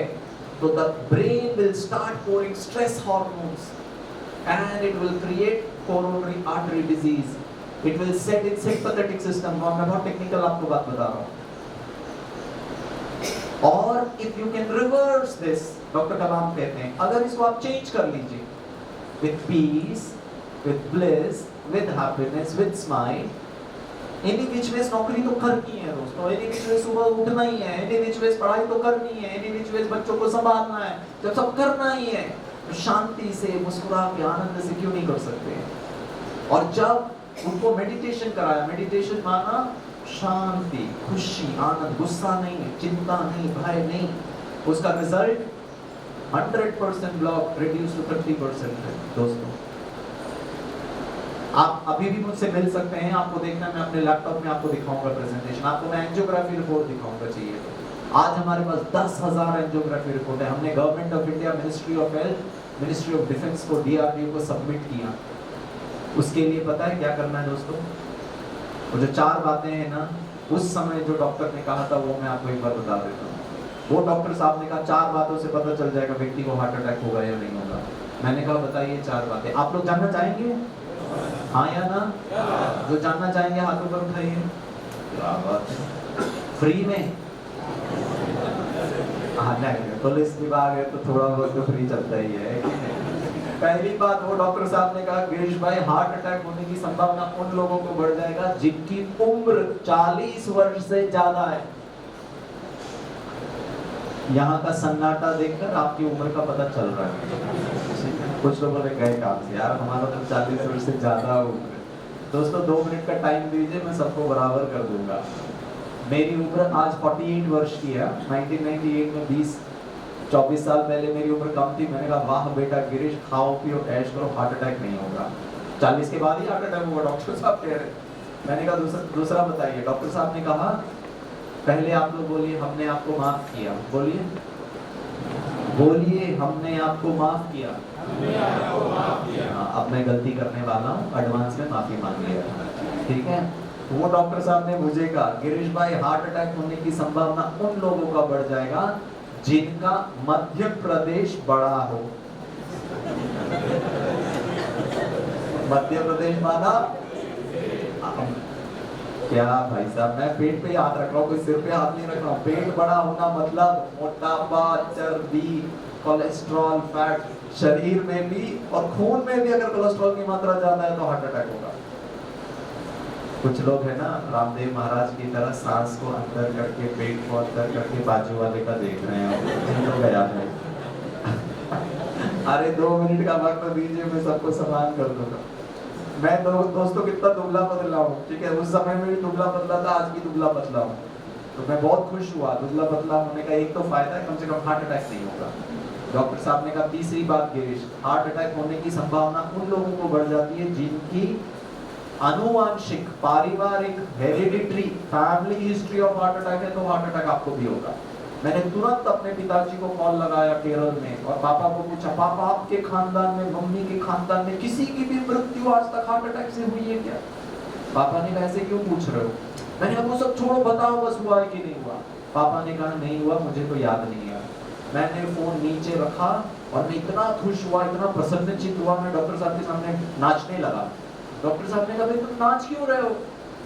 S1: तो the brain will start pouring stress hormones and it will create coronary artery disease, it will set in sympathetic system. मैं बहुत टेक्निकल आपको बात बता रहा हूँ। और if you can reverse this, doctor Kalam कहते हैं, अगर इसको आप चेंज कर लीजिए with peace, with bliss, with happiness, with smile, any which ways नौकरी तो करनी है दोस्तों, एनी विच वेज सुबह उठना ही है, एनी विच वेज पढ़ाई तो करनी है, एनी विच वेज बच्चों को संभालना है, जब सब करना ही है तो शांति से, मुस्कुरा के, आनंद से क्यों नहीं कर सकते? और जब उनको मेडिटेशन कराया, मेडिटेशन माना शांति, खुशी, आनंद, गुस्सा नहीं, चिंता नहीं, भय नहीं, उसका रिजल्ट 100% ब्लॉक रिड्यूस टू 30% है दोस्तों। आप अभी भी मुझसे मिल सकते हैं, आपको देखना है, मैं अपने लैपटॉप में आपको दिखाऊंगा प्रेजेंटेशन, आपको मैं एंजियोग्राफी रिपोर्ट दिखाऊंगा चाहिए तो। आज हमारे पास 10,000 एंजियोग्राफी रिपोर्ट है। हमने government of India, ministry of health, ministry of defence को, डीआरडीओ को सबमिट किया। उसके लिए पता है क्या करना है दोस्तों? वो जो 4 बातें हैं ना, उस समय जो डॉक्टर ने कहा था वो मैं आपको एक बार बता देता हूँ। वो डॉक्टर साहब ने कहा 4 बातों से पता चल जाएगा व्यक्ति को हार्ट अटैक होगा या नहीं होगा। मैंने कहा बताइए 4 बातें। आप लोग जानना चाहेंगे? हाँ या ना? जो जानना चाहेंगे हाथ ऊपर उठाइए। क्या बात है, फ्री में? हाँ नहीं, पुलिस विभाग है तो थोड़ा बहुत तो फ्री चलता ही है। पहली बात, वो डॉक्टर साहब ने कहा गिरीश भाई, हार्ट अटैक होने की संभावना उन लोगों को बढ़ जाएगा जिनकी उम्र 40 वर्ष से ज्यादा है। यहाँ का सन्नाटा देखकर आपकी उम्र का पता चल रहा है। कुछ लोगों ने गए काम से, यार हमारा तो 40 वर्ष से ज्यादा उम्र। दोस्तों 2 मिनट का टाइम दीजिए, मैं सबको बराबर कर दूंगा। मेरी उम्र आज 48 वर्ष की है। 1998 में 24 साल पहले मेरी उम्र कम थी। मैंने कहा वाह बेटा गिरीश, खाओ पियो ऐश करो, हार्ट अटैक नहीं होगा। 40 के बाद ही हार्ट अटैक होगा, डॉक्टर साहब कह रहे। मैंने कहा दूसरा बताइए। डॉक्टर साहब ने कहा पहले आप लोग बोलिए हमने आपको माफ किया। बोलिए बोलिए, हमने आपको माफ किया। अब मैं गलती करने वाला हूँ, एडवांस में माफी मांग लिया, ठीक है। वो डॉक्टर साहब ने मुझे कहा गिरीश भाई, हार्ट अटैक होने की संभावना उन लोगों का बढ़ जाएगा जिनका मध्य प्रदेश बड़ा हो। मध्य प्रदेश माना क्या भाई साहब, मैं पेट पे ही हाथ रख रहा हूँ, कोई सिर पे हाथ नहीं रख रहा हूँ। पेट बड़ा होना मतलब मोटापा, चर्बी, कोलेस्ट्रॉल, फैट, शरीर में भी और खून में भी अगर कोलेस्ट्रॉल की मात्रा ज्यादा है तो हार्ट अटैक होगा। कुछ लोग है ना रामदेव महाराज की तरह सांस को अंदर करके पेट को अंदर करके बाजू वाले का देख रहे हैं, तो गया है। अरे 2 मिनट का वक्त दीजिए, मैं सबको समान कर दूंगा। मैं दोस्तों कितना दुबला पतला हूँ, ठीक है, उस समय में भी दुबला पतला था, आज भी दुबला पतला हूँ। तो मैं बहुत खुश हुआ। दुबला पतला होने का एक तो फायदा है, कम से कम हार्ट अटैक नहीं होगा। डॉक्टर साहब ने कहा तीसरी बात गिरीश, हार्ट अटैक होने की संभावना उन लोगों को बढ़ जाती है जिनकी आनुवांशिक, पारिवारिक, hereditary, family history of heart attack है, तो हार्ट अटैक आपको भी होगा। मैंने तुरंत अपने पिताजी को कॉल लगाया केरल में और पापा को पूछा, पापा आपके खानदान में, मम्मी के खानदान में किसी की भी मृत्यु आज तक हार्ट अटैक से हुई है क्या? पापा ने कहा ऐसे क्यों पूछ रहे हो? मैंने कहा वो सब छोड़ो, बताओ बस हुआ है कि नहीं हुआ। पापा ने कहा नहीं हुआ, मुझे तो याद नहीं है। मैंने फोन नीचे रखा और मैं इतना खुश हुआ, इतना प्रसन्नचित्त हुआ, मैं डॉक्टर साहब के सामने नाचने लगा। डॉक्टर साहब ने कहा भाई तुम नाच क्यों रहे हो?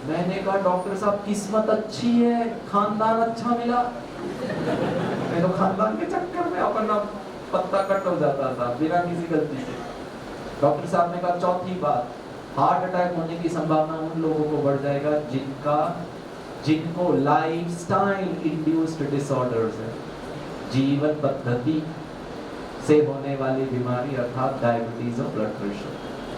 S1: मैंने कहा डॉक्टर साहब किस्मत अच्छी है, खानदान अच्छा मिला। मैं तो खानदान के चक्कर में अपना पत्ता कट हो जाता था बिना किसी गलती से। डॉक्टर साहब ने कहा चौथी बात, हार्ट अटैक होने की संभावना उन लोगों को बढ़ जाएगा जिनको लाइफस्टाइल इंड्यूस्ड डिसऑर्डर्स है, जीवन पद्धति से होने वाली बीमारी अर्थात डायबिटीज और ब्लड प्रेशर।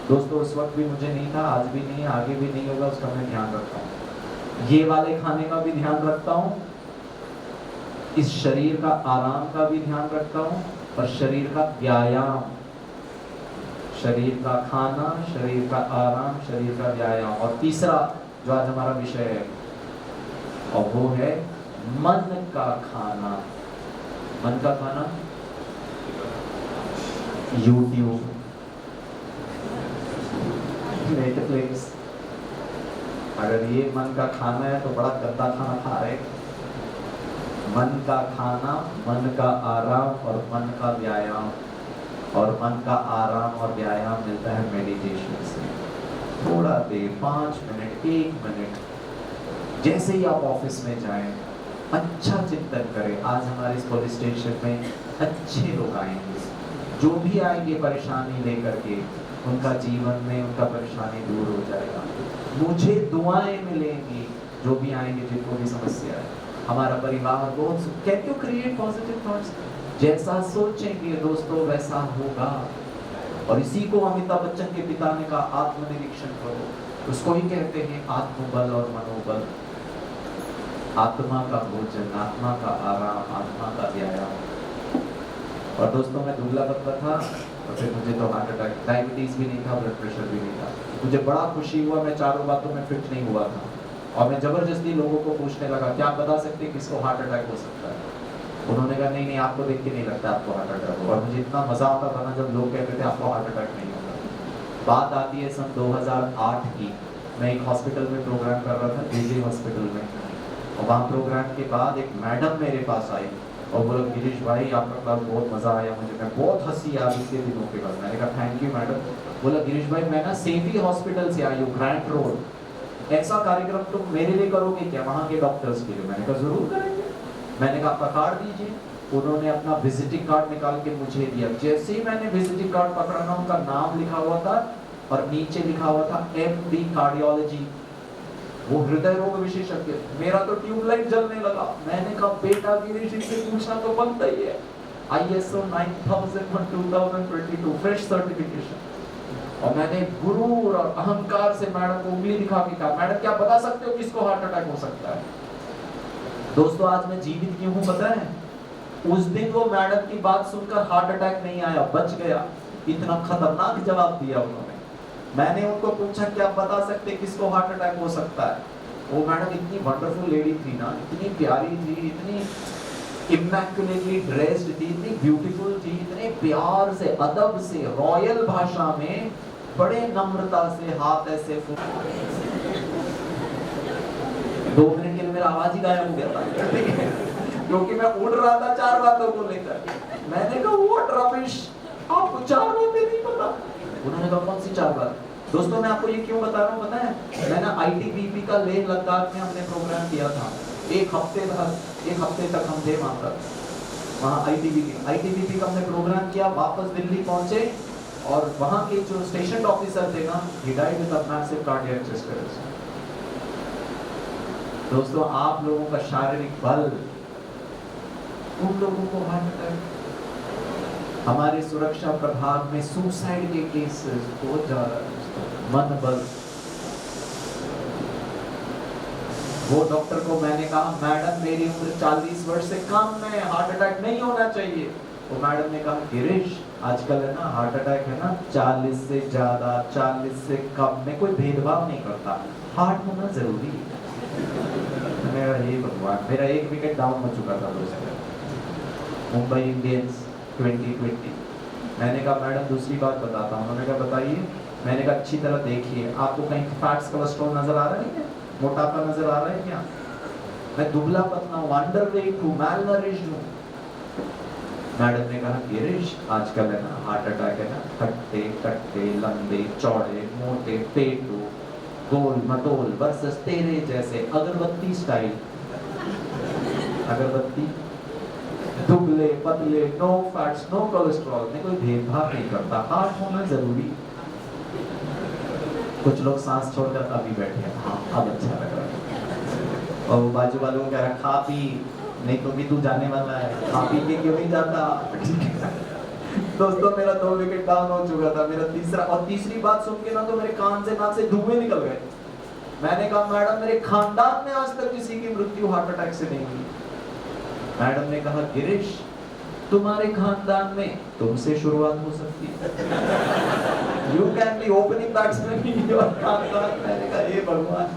S1: दोस्तों उस वक्त भी मुझे नहीं था, आज भी नहीं है, आगे भी नहीं होगा, उसका मैं ध्यान रखता हूँ। ये वाले खाने का भी ध्यान रखता हूँ, इस शरीर का आराम का भी ध्यान रखता हूँ और शरीर का व्यायाम, शरीर का खाना, शरीर का आराम, शरीर का व्यायाम। और तीसरा जो आज हमारा विषय है और वो है मन का खाना। मन का खाना यूट्यूब, नेटफ्लिक्स। अगर ये मन का खाना है तो बड़ा गंदा खाना खा रहे। मन का खाना, मन का आराम और मन का व्यायाम। और मन का आराम और व्यायाम मिलता है मेडिटेशन से। थोड़ा देर, 5 मिनट, 1 मिनट, जैसे ही आप ऑफिस में जाएं, अच्छा चिंतन करें। आज हमारे इस पुलिस स्टेशन में अच्छे लोग आएंगे, जो भी आएंगे परेशानी लेकर के, उनका जीवन में उनका परेशानी दूर हो जाएगा। मुझे दुआएं मिलेंगी जो भी आएंगे, जिनको भी समस्या है। हमारा परिवार बहुत, can you create positive thoughts? जैसा सोचेंगे दोस्तों वैसा होगा। और इसी को अमिताभ बच्चन के पिता ने कहा, आत्मनिरीक्षण करो। उसको ही कहते हैं आत्मबल और मनोबल। आत्मा का भोजन, आत्मा का आराम, आत्मा का व्यायाम। और दोस्तों मैं दुबला पतला था और फिर मुझे तो हार्ट अटैक, डायबिटीज भी नहीं था, ब्लड प्रेशर भी नहीं था। मुझे बड़ा खुशी हुआ, मैं चारों बातों में फिट नहीं हुआ था। और मैं जबरदस्ती लोगों को पूछने लगा, क्या आप बता सकते हैं किसको हार्ट अटैक हो सकता है? उन्होंने कहा नहीं नहीं, आपको देख के नहीं लगता आपको हार्ट अटैक हो। और मुझे इतना मजा आता था ना जब लोग कहते थे आपको हार्ट अटैक नहीं होगा। बात आती है सन 2008 की। मैं एक हॉस्पिटल में प्रोग्राम कर रहा था, जेजे हॉस्पिटल में। और वहाँ प्रोग्राम के बाद एक मैडम मेरे पास आई और बोला गिरीश भाई आपका क्लास बहुत मजा आया मुझे, मैं बहुत हंसी आ रही थी दिनों के बाद। मैंने कहा थैंक यू मैडम। बोला गिरीश भाई मैं ना सेफी हॉस्पिटल से आई हूँ, ग्रैंड रोड, ऐसा कार्यक्रम तुम मेरे लिए करोगे क्या, वहाँ के डॉक्टर्स के लिए? मैंने कहा जरूर करेंगे। मैंने कहा आपका कार्ड दीजिए। उन्होंने अपना विजिटिंग कार्ड निकाल के मुझे दिया। जैसे ही मैंने विजिटिंग कार्ड पकड़ा ना, उनका नाम लिखा हुआ था और नीचे लिखा हुआ था MD कार्डियोलॉजी, वो हृदय रोग विशेषज्ञ। मेरा तो ट्यूबलाइट जलने लगा। मैंने कहा बेटा गिरीश इनसे पूछना तो बनता ही है। ISO 9001 2022 fresh certification. और मैंने गुरूर और अहंकार से मैडम को उंगली दिखा के कहा, मैडम क्या बता सकते हो किसको हार्ट अटैक हो सकता है? दोस्तों आज मैं जीवित क्यों हूं पता है? उस दिन वो मैडम की बात सुनकर हार्ट अटैक नहीं आया, बच गया। इतना खतरनाक जवाब दिया उन्होंने। मैंने उनको पूछा क्या आप बता सकते किसको हार्ट अटैक हो सकता है? वो मैडम इतनी वंडरफुल लेडी थी ना, इतनी प्यारी थी, इतनी इमैक्युलेटली ड्रेस्ड थी, इतनी ब्यूटीफुल थी, इतने प्यार से, अदब से, रॉयल भाषा में, बड़े नम्रता से हाथ ऐसे 2 मिनट के लिए मेरा आवाज ही गायब हो गया था क्योंकि मैं उड़ रहा था 4 बातों को लेकर। मैंने कहा व्हाट रबिश, आपको 4 बातें नहीं पता? उन्होंने कहा कौन सी 4 बात? दोस्तों मैं आपको ये क्यों बता रहा हूँ पता है, मैंने ITBP का लेह लद्दाख में हमने प्रोग्राम किया था। एक हफ्ते तक हम थे वहां पर, वहाँ ITBP का हमने प्रोग्राम किया, वापस दिल्ली पहुंचे और वहाँ के जो स्टेशन ऑफिसर थे ना, he died with a massive cardiac chest arrest। दोस्तों आप लोगों का शारीरिक बल, उन लोगों को हार्ट अटैक। हमारे सुरक्षा प्रभाग में सुसाइड के केसेस बहुत ज्यादा है। मन बल, वो डॉक्टर को मैंने कहा मैडम मेरी उम्र 40 वर्ष से कम है, हार्ट अटैक नहीं होना चाहिए। वो मैडम ने कहा गिरीश आजकल है ना हार्ट अटैक है ना 40 से ज्यादा 40 से कम में कोई भेदभाव नहीं करता, हार्ट होना जरूरी है। मेरा हे भगवान, मेरा एक विकेट डाउन हो चुका था दोस्तों, मुंबई इंडियंस 2020। मैंने कहा मैडम दूसरी बात बताता हूँ। उन्होंने कहा बताइए। मैंने कहा अच्छी तरह देखिए, आपको कहीं फैट्स कोलेस्ट्रॉल नजर आ रहा है क्या, मोटापा नजर आ रहा है क्या? मैं दुबला पतला हूँ, अंडरवेट हूँ, मैलनरिश्ड हूँ। मैडम ने कहा गिरीश आजकल है ना हार्ट अटैक है ना खट्टे कट्टे लंबे चौड़े मोटे पेटू गोल मटोल वर्सेस तेरे जैसे अगरबत्ती स्टाइल, अगरबत्ती दुबले पतले, नो फैट्स नो कोलेस्ट्रॉल में कोई भेदभाव नहीं करता, हार्ट होना जरूरी। कुछ लोग सांस छोड़कर अभी बैठे हैं, हाँ अब अच्छा लग रहा है। और वो बाजू वालों को कह रहा खा पी, नहीं तो भी तू जाने वाला है, खा पी के क्यों नहीं जाता। दोस्तों मेरा 2 विकेट डाउन हो चुका था, मेरा तीसरा, और तीसरी बात सुन के ना तो मेरे कान से नाक से धुएं निकल गए। मैंने कहा मैडम मेरे खानदान में आज तक किसी की मृत्यु हार्ट अटैक से नहीं हुई। मैडम ने कहा गिरीश तुम्हारे खानदान में तुमसे शुरुआत हो सकती है। You can be opening batsman in your खानदान। मैंने कहा हे भगवान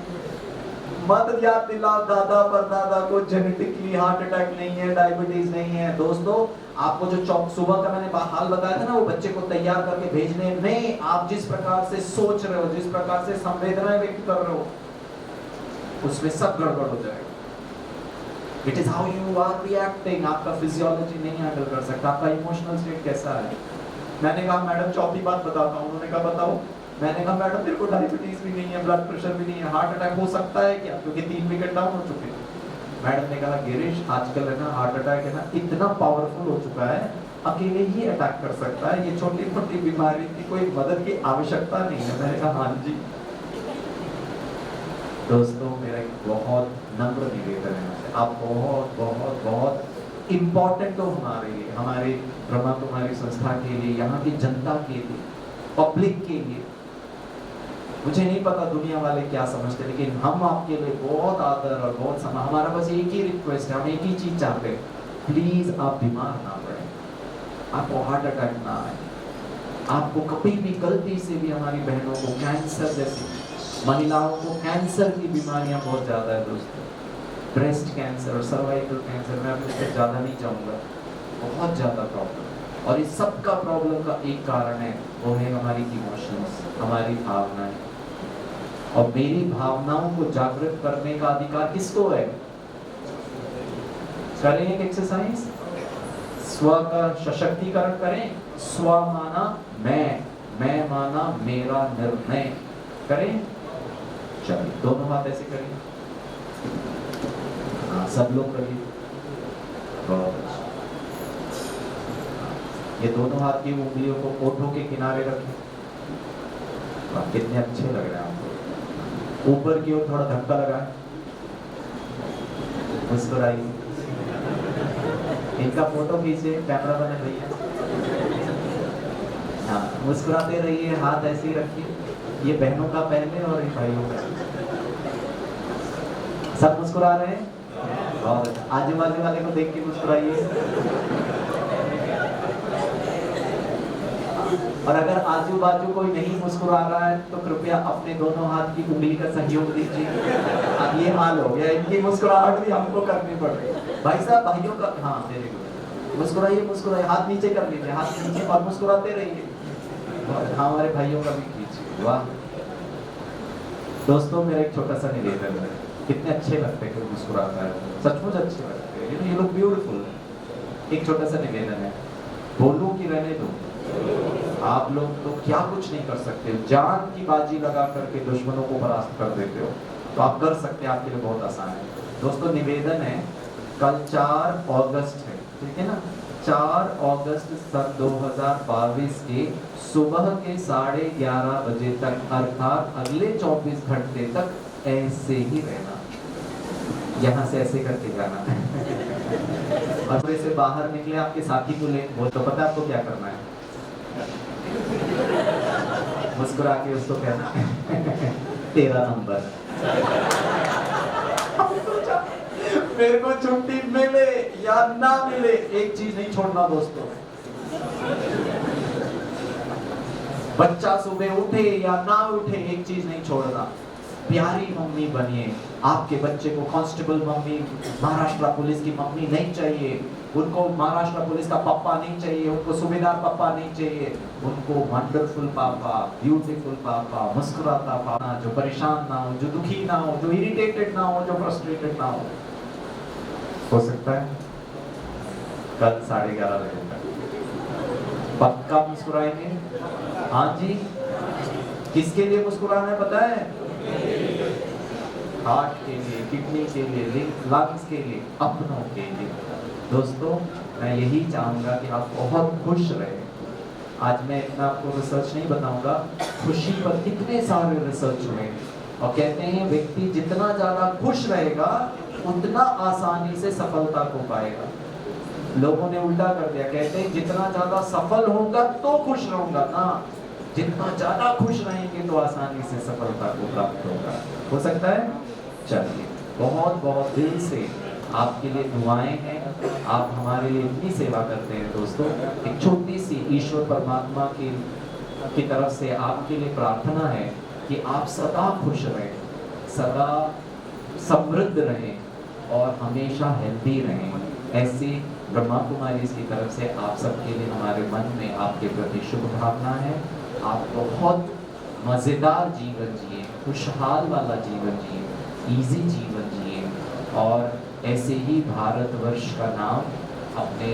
S1: मत याद दिलाओ दादा परदादा को जेनेटिकली हार्ट अटैक नहीं है, डायबिटीज नहीं है। दोस्तों आपको जो सुबह का मैंने हाल बताया था ना, वो बच्चे को तैयार करके भेजने में आप जिस प्रकार से सोच रहे हो, जिस प्रकार से संवेदनाएं व्यक्त कर रहे हो, उसमें सब गड़बड़ हो जाएगा। It is how you are reacting। आपका फिजियोलॉजी नहीं हैंडल कर सकता, आपका इमोशनल स्टेट कैसा है। मैंने कहा मैडम चौथी बात बताता हूँ। उन्होंने कहा बताओ। मैंने कहा मैडम मेरे को डायबिटीज भी नहीं है, ब्लड प्रेशर भी नहीं है, हार्ट अटैक हो सकता है क्या, क्योंकि 3 विकेट डाउन हो चुके हैं। मैडम ने कहा गिरीश आजकल है ना हार्ट अटैक है ना इतना पावरफुल हो चुका है, अकेले ही अटैक कर सकता है, ये छोटी मोटी बीमारी की कोई मदद की आवश्यकता नहीं है। मैंने कहा हाँ जी। दोस्तों मेरा एक बहुत नम्र निवेदन है, आप बहुत बहुत बहुत इम्पोर्टेंट हो हमारे लिए, हमारे ब्रह्मा कुमारी संस्था के लिए, यहाँ की जनता के लिए, पब्लिक के लिए। मुझे नहीं पता दुनिया वाले क्या समझते, लेकिन हम आपके लिए बहुत आदर और बहुत सम्मान। हमारा बस एक ही रिक्वेस्ट है, हम एक ही चीज चाहते हैं, प्लीज आप बीमार ना पड़े, आपको हार्ट अटैक ना आए, आपको कभी भी गलती से भी हमारी बहनों को कैंसर जैसी, महिलाओं को कैंसर की बीमारियां बहुत ज्यादा है दोस्तों, ब्रेस्ट कैंसर और सर्वाइकल कैंसर, मैं अभी उससे ज्यादा नहीं चाहूँगा, बहुत ज्यादा प्रॉब्लम। और इस सब का प्रॉब्लम का एक कारण है, वो है हमारी इमोशंस, हमारी भावनाएं। और मेरी भावनाओं को जागृत करने का अधिकार किसको है? करें एक एक्सरसाइज, स्व का सशक्तिकरण करें। स्व माना मैं माना मेरा निर्णय। करें, चलिए दोनों हाथ ऐसे करिए, हाँ सब लोग करिए, बहुत अच्छा। ये दोनों हाथ की उंगलियों को ओठों के किनारे रखें, कितने अच्छे लग रहे हैं आपको। ऊपर की ओर थोड़ा धक्का लगाएं, मुस्कुराइए, इनका फोटो खींचे, कैमरा मैन भैया, हाँ मुस्कुराते रहिए, हाथ ऐसे ही रखिए। ये बहनों का पहले और इन भाइयों का, सब मुस्कुरा रहे हैं, बहुत अच्छा। आजू बाजू वाले को देख के मुस्कुराइए। और अगर आजू बाजू कोई नहीं मुस्कुरा रहा है तो कृपया अपने दोनों हाथ की उंगली का सहयोग दीजिए। अब ये हाल हो गया, इनकी मुस्कुराहट भी हमको करनी पड़ रही। भाई साहब भाइयों का, हाँ वेरी गुड, मुस्कुराइए मुस्कुराइए, हाथ नीचे कर लीजिए, हाथ नीचे और मुस्कुराते रहिए। हमारे भाइयों का भी कीजिए, वाह। दोस्तों मेरा एक छोटा सा निवेदन है, कितने अच्छे लगते हैं मुस्कुराता है, सचमुच अच्छे लगते हैं, यू लुक ब्यूटीफुल। एक छोटा सा निवेदन है, बोलूं कि रहने दो? आप लोग तो क्या कुछ नहीं कर सकते, जान की बाजी लगा करके दुश्मनों को परास्त कर देते हो, तो आप कर सकते हैं, आपके लिए बहुत आसान है। दोस्तों निवेदन है, कल 4 अगस्त है, ठीक है ना, 4 अगस्त सन 2022 के सुबह के 11:30 बजे तक, अर्थात अगले 24 घंटे तक ऐसे ही रहना, यहाँ से ऐसे करके जाना और से बाहर निकले, आपके साथी को ले, वो तो पता है आपको क्या करना है, मुस्कुरा के उसको कहना 13 नंबर मेरे को छुट्टी मिले या ना मिले, एक चीज नहीं छोड़ना दोस्तों, बच्चा सुबह उठे या ना उठे, एक चीज नहीं छोड़ना, प्यारी मम्मी बनिए। आपके बच्चे को कांस्टेबल मम्मी, महाराष्ट्र पुलिस की मम्मी नहीं चाहिए, उनको महाराष्ट्र पुलिस का पापा नहीं चाहिए, उनको सूबेदार पापा नहीं चाहिए, उनको वंडरफुल पापा, ब्यूटीफुल पापा, मुस्कुराता पापा, जो परेशान ना हो, जो दुखी ना हो, जो इरिटेटेड ना हो, जो फ्रस्ट्रेटेड ना हो सकता है कल 11:30 बजे तक पक्का मुस्कुराएंगे? हाँ जी। किसके लिए मुस्कुराना है पता है? हार्ट के लिए, किडनी के लिए, लंग्स के लिए, अपनों के लिए। दोस्तों मैं यही चाहूंगा कि आप बहुत खुश रहे। आज मैं इतना आपको रिसर्च नहीं बताऊंगा, खुशी पर कितने सारे रिसर्च हुए और कहते हैं व्यक्ति जितना ज्यादा खुश रहेगा उतना आसानी से सफलता को पाएगा। लोगों ने उल्टा कर दिया, कहते हैं जितना ज्यादा सफल होगा तो खुश रहूंगा ना, जितना ज्यादा खुश रहेंगे तो आसानी से सफलता को प्राप्त होगा। हो सकता है? चलिए बहुत बहुत दिल से आपके लिए दुआएं हैं, आप हमारे लिए इतनी सेवा करते हैं दोस्तों। एक छोटी सी ईश्वर परमात्मा की तरफ से आपके लिए प्रार्थना है कि आप सदा खुश रहें, सदा समृद्ध रहें और हमेशा हेल्दी रहें। ऐसी ब्रह्मा कुमारी की तरफ से आप सबके लिए हमारे मन में आपके प्रति शुभकामना है। आप बहुत मज़ेदार जीवन जिए, खुशहाल वाला जीवन जिए, इजी जीवन जिए और ऐसे ही भारतवर्ष का नाम अपने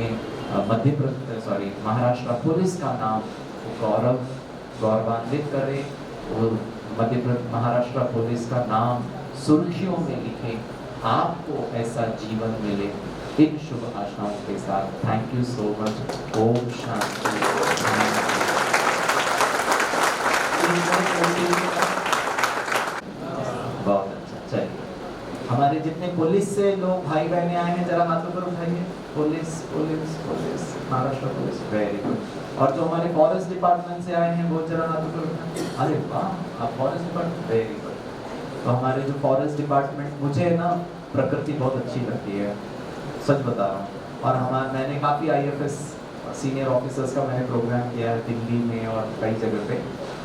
S1: महाराष्ट्र पुलिस का नाम गौरवान्वित करें और महाराष्ट्र पुलिस का नाम सुर्खियों में लिखे, आपको ऐसा जीवन मिले। इन शुभ आशाओं के साथ thank you so much. Om Shanti. बहुत अच्छा। चलिए हमारे जितने पुलिस से लोग भाई बहने आए हैं जरा हाथों पर उठाइए। Police police police Maharashtra police, very good. और जो हमारे फॉरेस्ट डिपार्टमेंट से आए हैं वो जरा हाथों पर उठाइए। अरे वाह, आप फॉरेस्ट डिपार्टमेंट, वेरी गुड। तो हमारे जो फॉरेस्ट डिपार्टमेंट, मुझे ना प्रकृति बहुत अच्छी लगती है, सच बता रहा हूँ। और मैंने काफ़ी IFS सीनियर ऑफिसर्स का मैंने प्रोग्राम किया है दिल्ली में और कई जगह पे,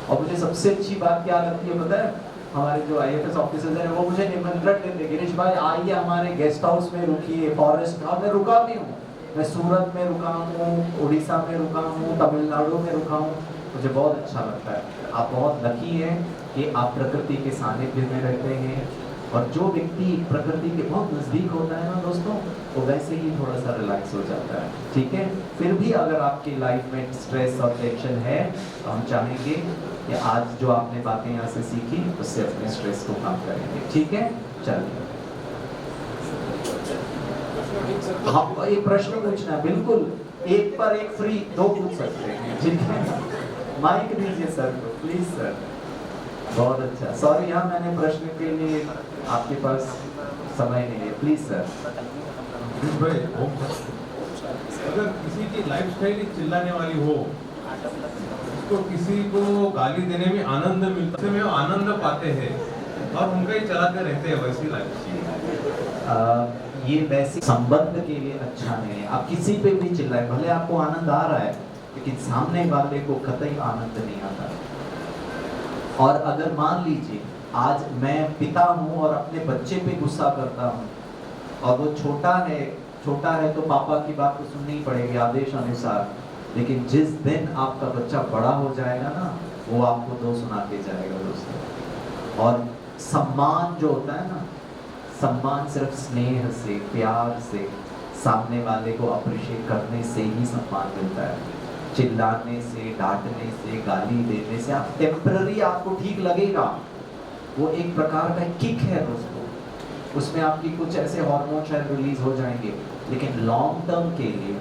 S1: और मुझे सबसे अच्छी बात क्या लगती है पता है? हमारे जो IFS ऑफिसर्स हैं वो मुझे निमंत्रण देते, गिरीश भाई आइए हमारे गेस्ट हाउस में रुकिए, फॉरेस्ट का। मैं रुका भी हूँ, मैं सूरत में रुका हूँ, उड़ीसा में रुका हूँ, तमिलनाडु में रुका हूँ, मुझे बहुत अच्छा लगता है। आप बहुत लकी हैं कि आप प्रकृति के सानिध्य में रहते हैं। और जो व्यक्ति प्रकृति के बहुत नज़दीक होता है ना दोस्तों, वो वैसे ही थोड़ा सा रिलैक्स हो जाता है, ठीक है। फिर भी अगर आपकी लाइफ में स्ट्रेस और टेंशन है तो हम चाहेंगे कि आज जो आपने बातें यहाँ से सीखी उससे अपने स्ट्रेस को कम करेंगे, ठीक है। चलिए हाँ, एक प्रश्न पूछना, बिल्कुल एक पर एक फ्री, 2 पूछ सकते हैं, ठीक है। माइक दीजिए सर को प्लीज सर। बहुत अच्छा, सॉरी यहाँ मैंने प्रश्न के लिए आपके पास समय नहीं है, प्लीज सर।
S2: भाई अगर किसी की लाइफस्टाइल चिल्लाने वाली हो तो किसी को गाली देने में आनंद मिलता है, आनंद पाते हैं और उनका ही चलाते रहते हैं, वैसी लाइफ
S1: ये वैसे संबंध के लिए अच्छा नहीं है। आप किसी पे भी चिल्लाए, भले आपको आनंद आ रहा है लेकिन सामने वाले को कतई आनंद नहीं आता। और अगर मान लीजिए आज मैं पिता हूँ और अपने बच्चे पे गुस्सा करता हूँ और वो छोटा है तो पापा की बात तो सुननी पड़ेगी आदेश अनुसार, लेकिन जिस दिन आपका बच्चा बड़ा हो जाएगा ना, वो आपको 2 सुना के जाएगा दोस्तों। और सम्मान जो होता है ना, सम्मान सिर्फ स्नेह से, प्यार से, सामने वाले को अप्रिशिएट करने से ही सम्मान मिलता है। चिल्लाने से, डांटने से, गाली देने से आप टेम्पररी आपको ठीक लगेगा, वो एक प्रकार का किक है दोस्तों, उसमें आपकी कुछ ऐसे हार्मोन शायद रिलीज हो जाएंगे, लेकिन लॉन्ग टर्म के लिए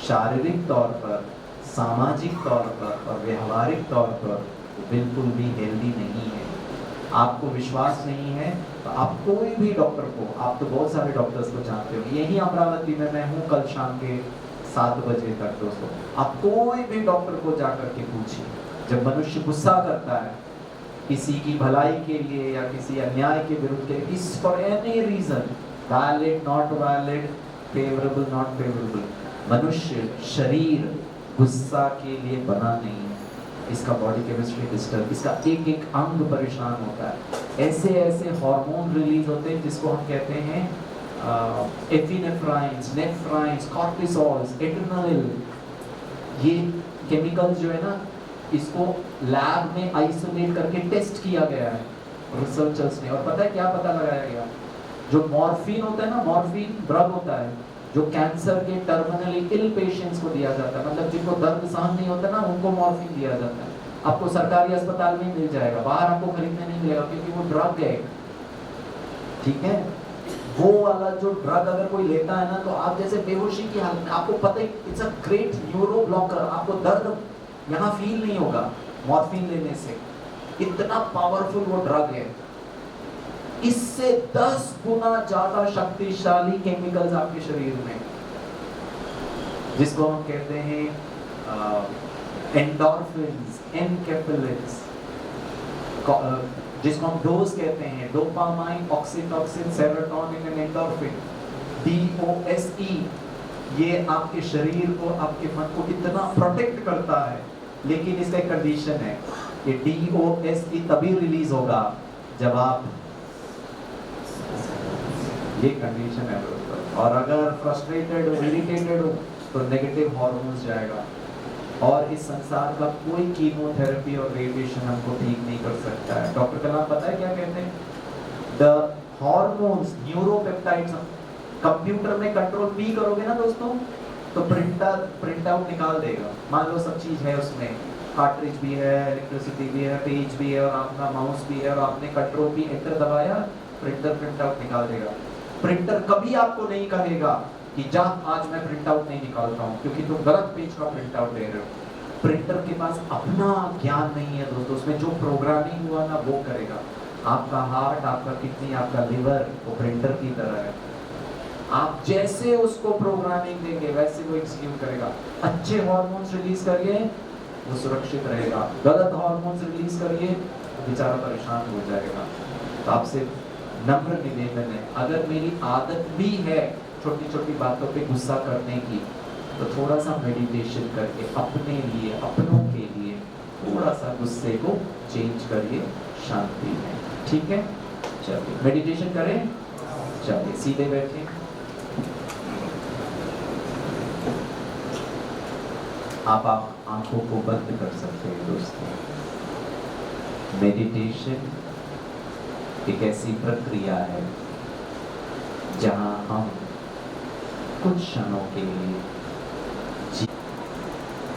S1: शारीरिक तौर पर, सामाजिक तौर पर और व्यवहारिक तौर पर बिल्कुल भी हेल्दी नहीं है। आपको विश्वास नहीं है तो आप कोई भी डॉक्टर को, आप तो बहुत सारे डॉक्टर्स को जानते हो, यही अमरावती में मैं हूँ कल शाम के 7 बजे तक दोस्तों, आप कोई भी डॉक्टर को जाकर के पूछिए, जब मनुष्य गुस्सा करता है किसी की भलाई के लिए या किसी अन्याय के विरुद्ध के लिए, इस for any reason, valid not valid, favourable not favourable, मनुष्य शरीर गुस्सा के लिए बना नहीं है, इसका बॉडी केमिस्ट्री डिस्टर्ब, इसका एक एक अंग परेशान होता है, ऐसे ऐसे हार्मोन रिलीज होते हैं जिसको हम कहते हैं एपिनेफ्राइन्स, नेफ्राइन्स, कॉर्टिसोल्स, एड्रेनालिन, ये केमिकल्स जो है ना, इसको लैब में आइसोलेट करके टेस्ट किया गया है रिसर्चर्स ने, और पता है क्या पता लगाया गया, जो मॉर्फिन होता है ना, मॉर्फिन ड्रग होता है जो कैंसर के टर्मिनली इल पेशेंट्स को दिया जाता है, मतलब जिनको दर्द सहन नहीं होता ना, उनको मॉर्फिन दिया जाता है, आपको सरकारी अस्पताल में मिल जाएगा, बाहर आपको खरीदने नहीं मिलेगा क्योंकि वो ड्रग है, ठीक है। वो वाला जो ड्रग अगर कोई लेता है ना, तो आप जैसे बेहोशी की हालत में, आपको पता है it's a great neuro blocker, आपको दर्द यहाँ फील नहीं होगा मॉर्फिन लेने से, इतना पावरफुल वो ड्रग है। इससे 10 गुना ज्यादा शक्तिशाली केमिकल्स आपके शरीर में, जिसको हम कहते हैं एंडोर्फिन्स, एनकेफेलिन्स, जिसको हम डोज कहते हैं, dopamine, oxytocin, serotonin and endorphin, DOSE, ये आपके शरीर को, आपके मन को इतना प्रोटेक्ट करता है, लेकिन इसका एक कंडीशन है, ये DOSE तभी रिलीज होगा जब आप, ये कंडीशन है दोस्तों, और अगर फ्रस्ट्रेटेड हो, इरिटेटेड हो तो नेगेटिव हार्मोन्स जाएगा, और इस संसार का कोई कीमोथेरेपी और रेडिएशन हमको ठीक नहीं कर सकता है। डॉक्टर कलाम पता है क्या कहते हैं, द हार्मोन्स, न्यूरोपेप्टाइड्स, कंप्यूटर में कंट्रोल P करोगे ना दोस्तों, तो प्रिंट आउट निकाल देगा, मान लो सब चीज है उसमें, कार्ट्रिज भी है, इलेक्ट्रिसिटी भी है, पेज भी है, और आपका माउस भी है, और आपने कंट्रोल P एंटर दबाया, प्रिंटर प्रिंट आउट निकाल देगा। प्रिंटर कभी आपको नहीं कहेगा कि जा आज मैं प्रिंट आउट नहीं निकालता हूँ, क्योंकि तुम गलत पेज का प्रिंट आउट दे रहे हो। प्रिंटर के पास अपना ज्ञान नहीं है दोस्तों, उसमें जो प्रोग्रामिंग हुआ ना वो करेगा। आपका हार्ट, आपका किडनी, आपका लिवर वो प्रिंटर की तरह है, आप जैसे उसको प्रोग्रामिंग देंगे वैसे वो एग्जीक्यूट करेगा। अच्छे हार्मोन्स रिलीज करिए वो सुरक्षित रहेगा, गलत हार्मोन्स रिलीज करिए तो बेचारा परेशान हो जाएगा। तो आपसे नम्र निवेदन है, अगर मेरी आदत भी है छोटी छोटी बातों पे गुस्सा करने की, तो थोड़ा सा मेडिटेशन करके अपने लिए, अपनों के लिए थोड़ा सा गुस्से को चेंज करिए शांति में, ठीक है। चलिए मेडिटेशन करें, चलिए सीधे बैठे, आप आंखों को बंद कर सकते हैं दोस्तों। मेडिटेशन एक ऐसी प्रक्रिया है जहां हम कुछ क्षणों के लिए,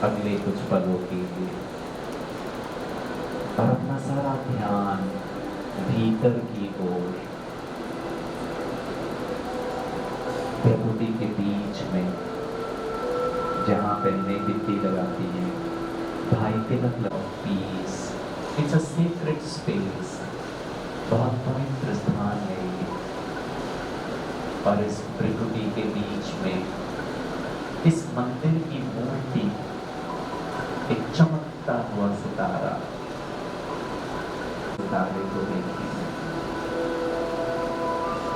S1: अगले कुछ पलों के लिए, और अपना सारा ध्यान भीतर की ओर, प्रकृति के बीच में, जहां पहले मिट्टी लगाती है, भाई तिलक लगाओ, peace, it's a secret space, बहुत पवित्र स्थान है ये, और इस प्रकृति के बीच में इस मंदिर की मूर्ति, एक चमकता हुआ सितारा, सितारे को देखिए,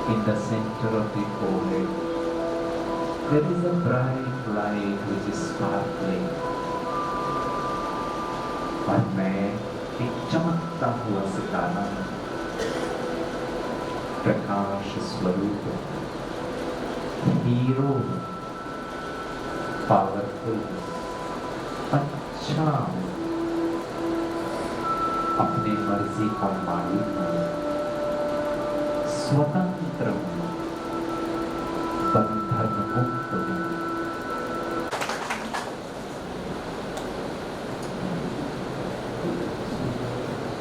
S1: in the center of the forehead there is a bright light which is sparkling, और मैं एक चमकता हुआ सितारा, प्रकाश स्वरूप, हीरो, पावरफुल, अच्छा, अपनी मर्जी का मालिक, स्वतंत्र हूं,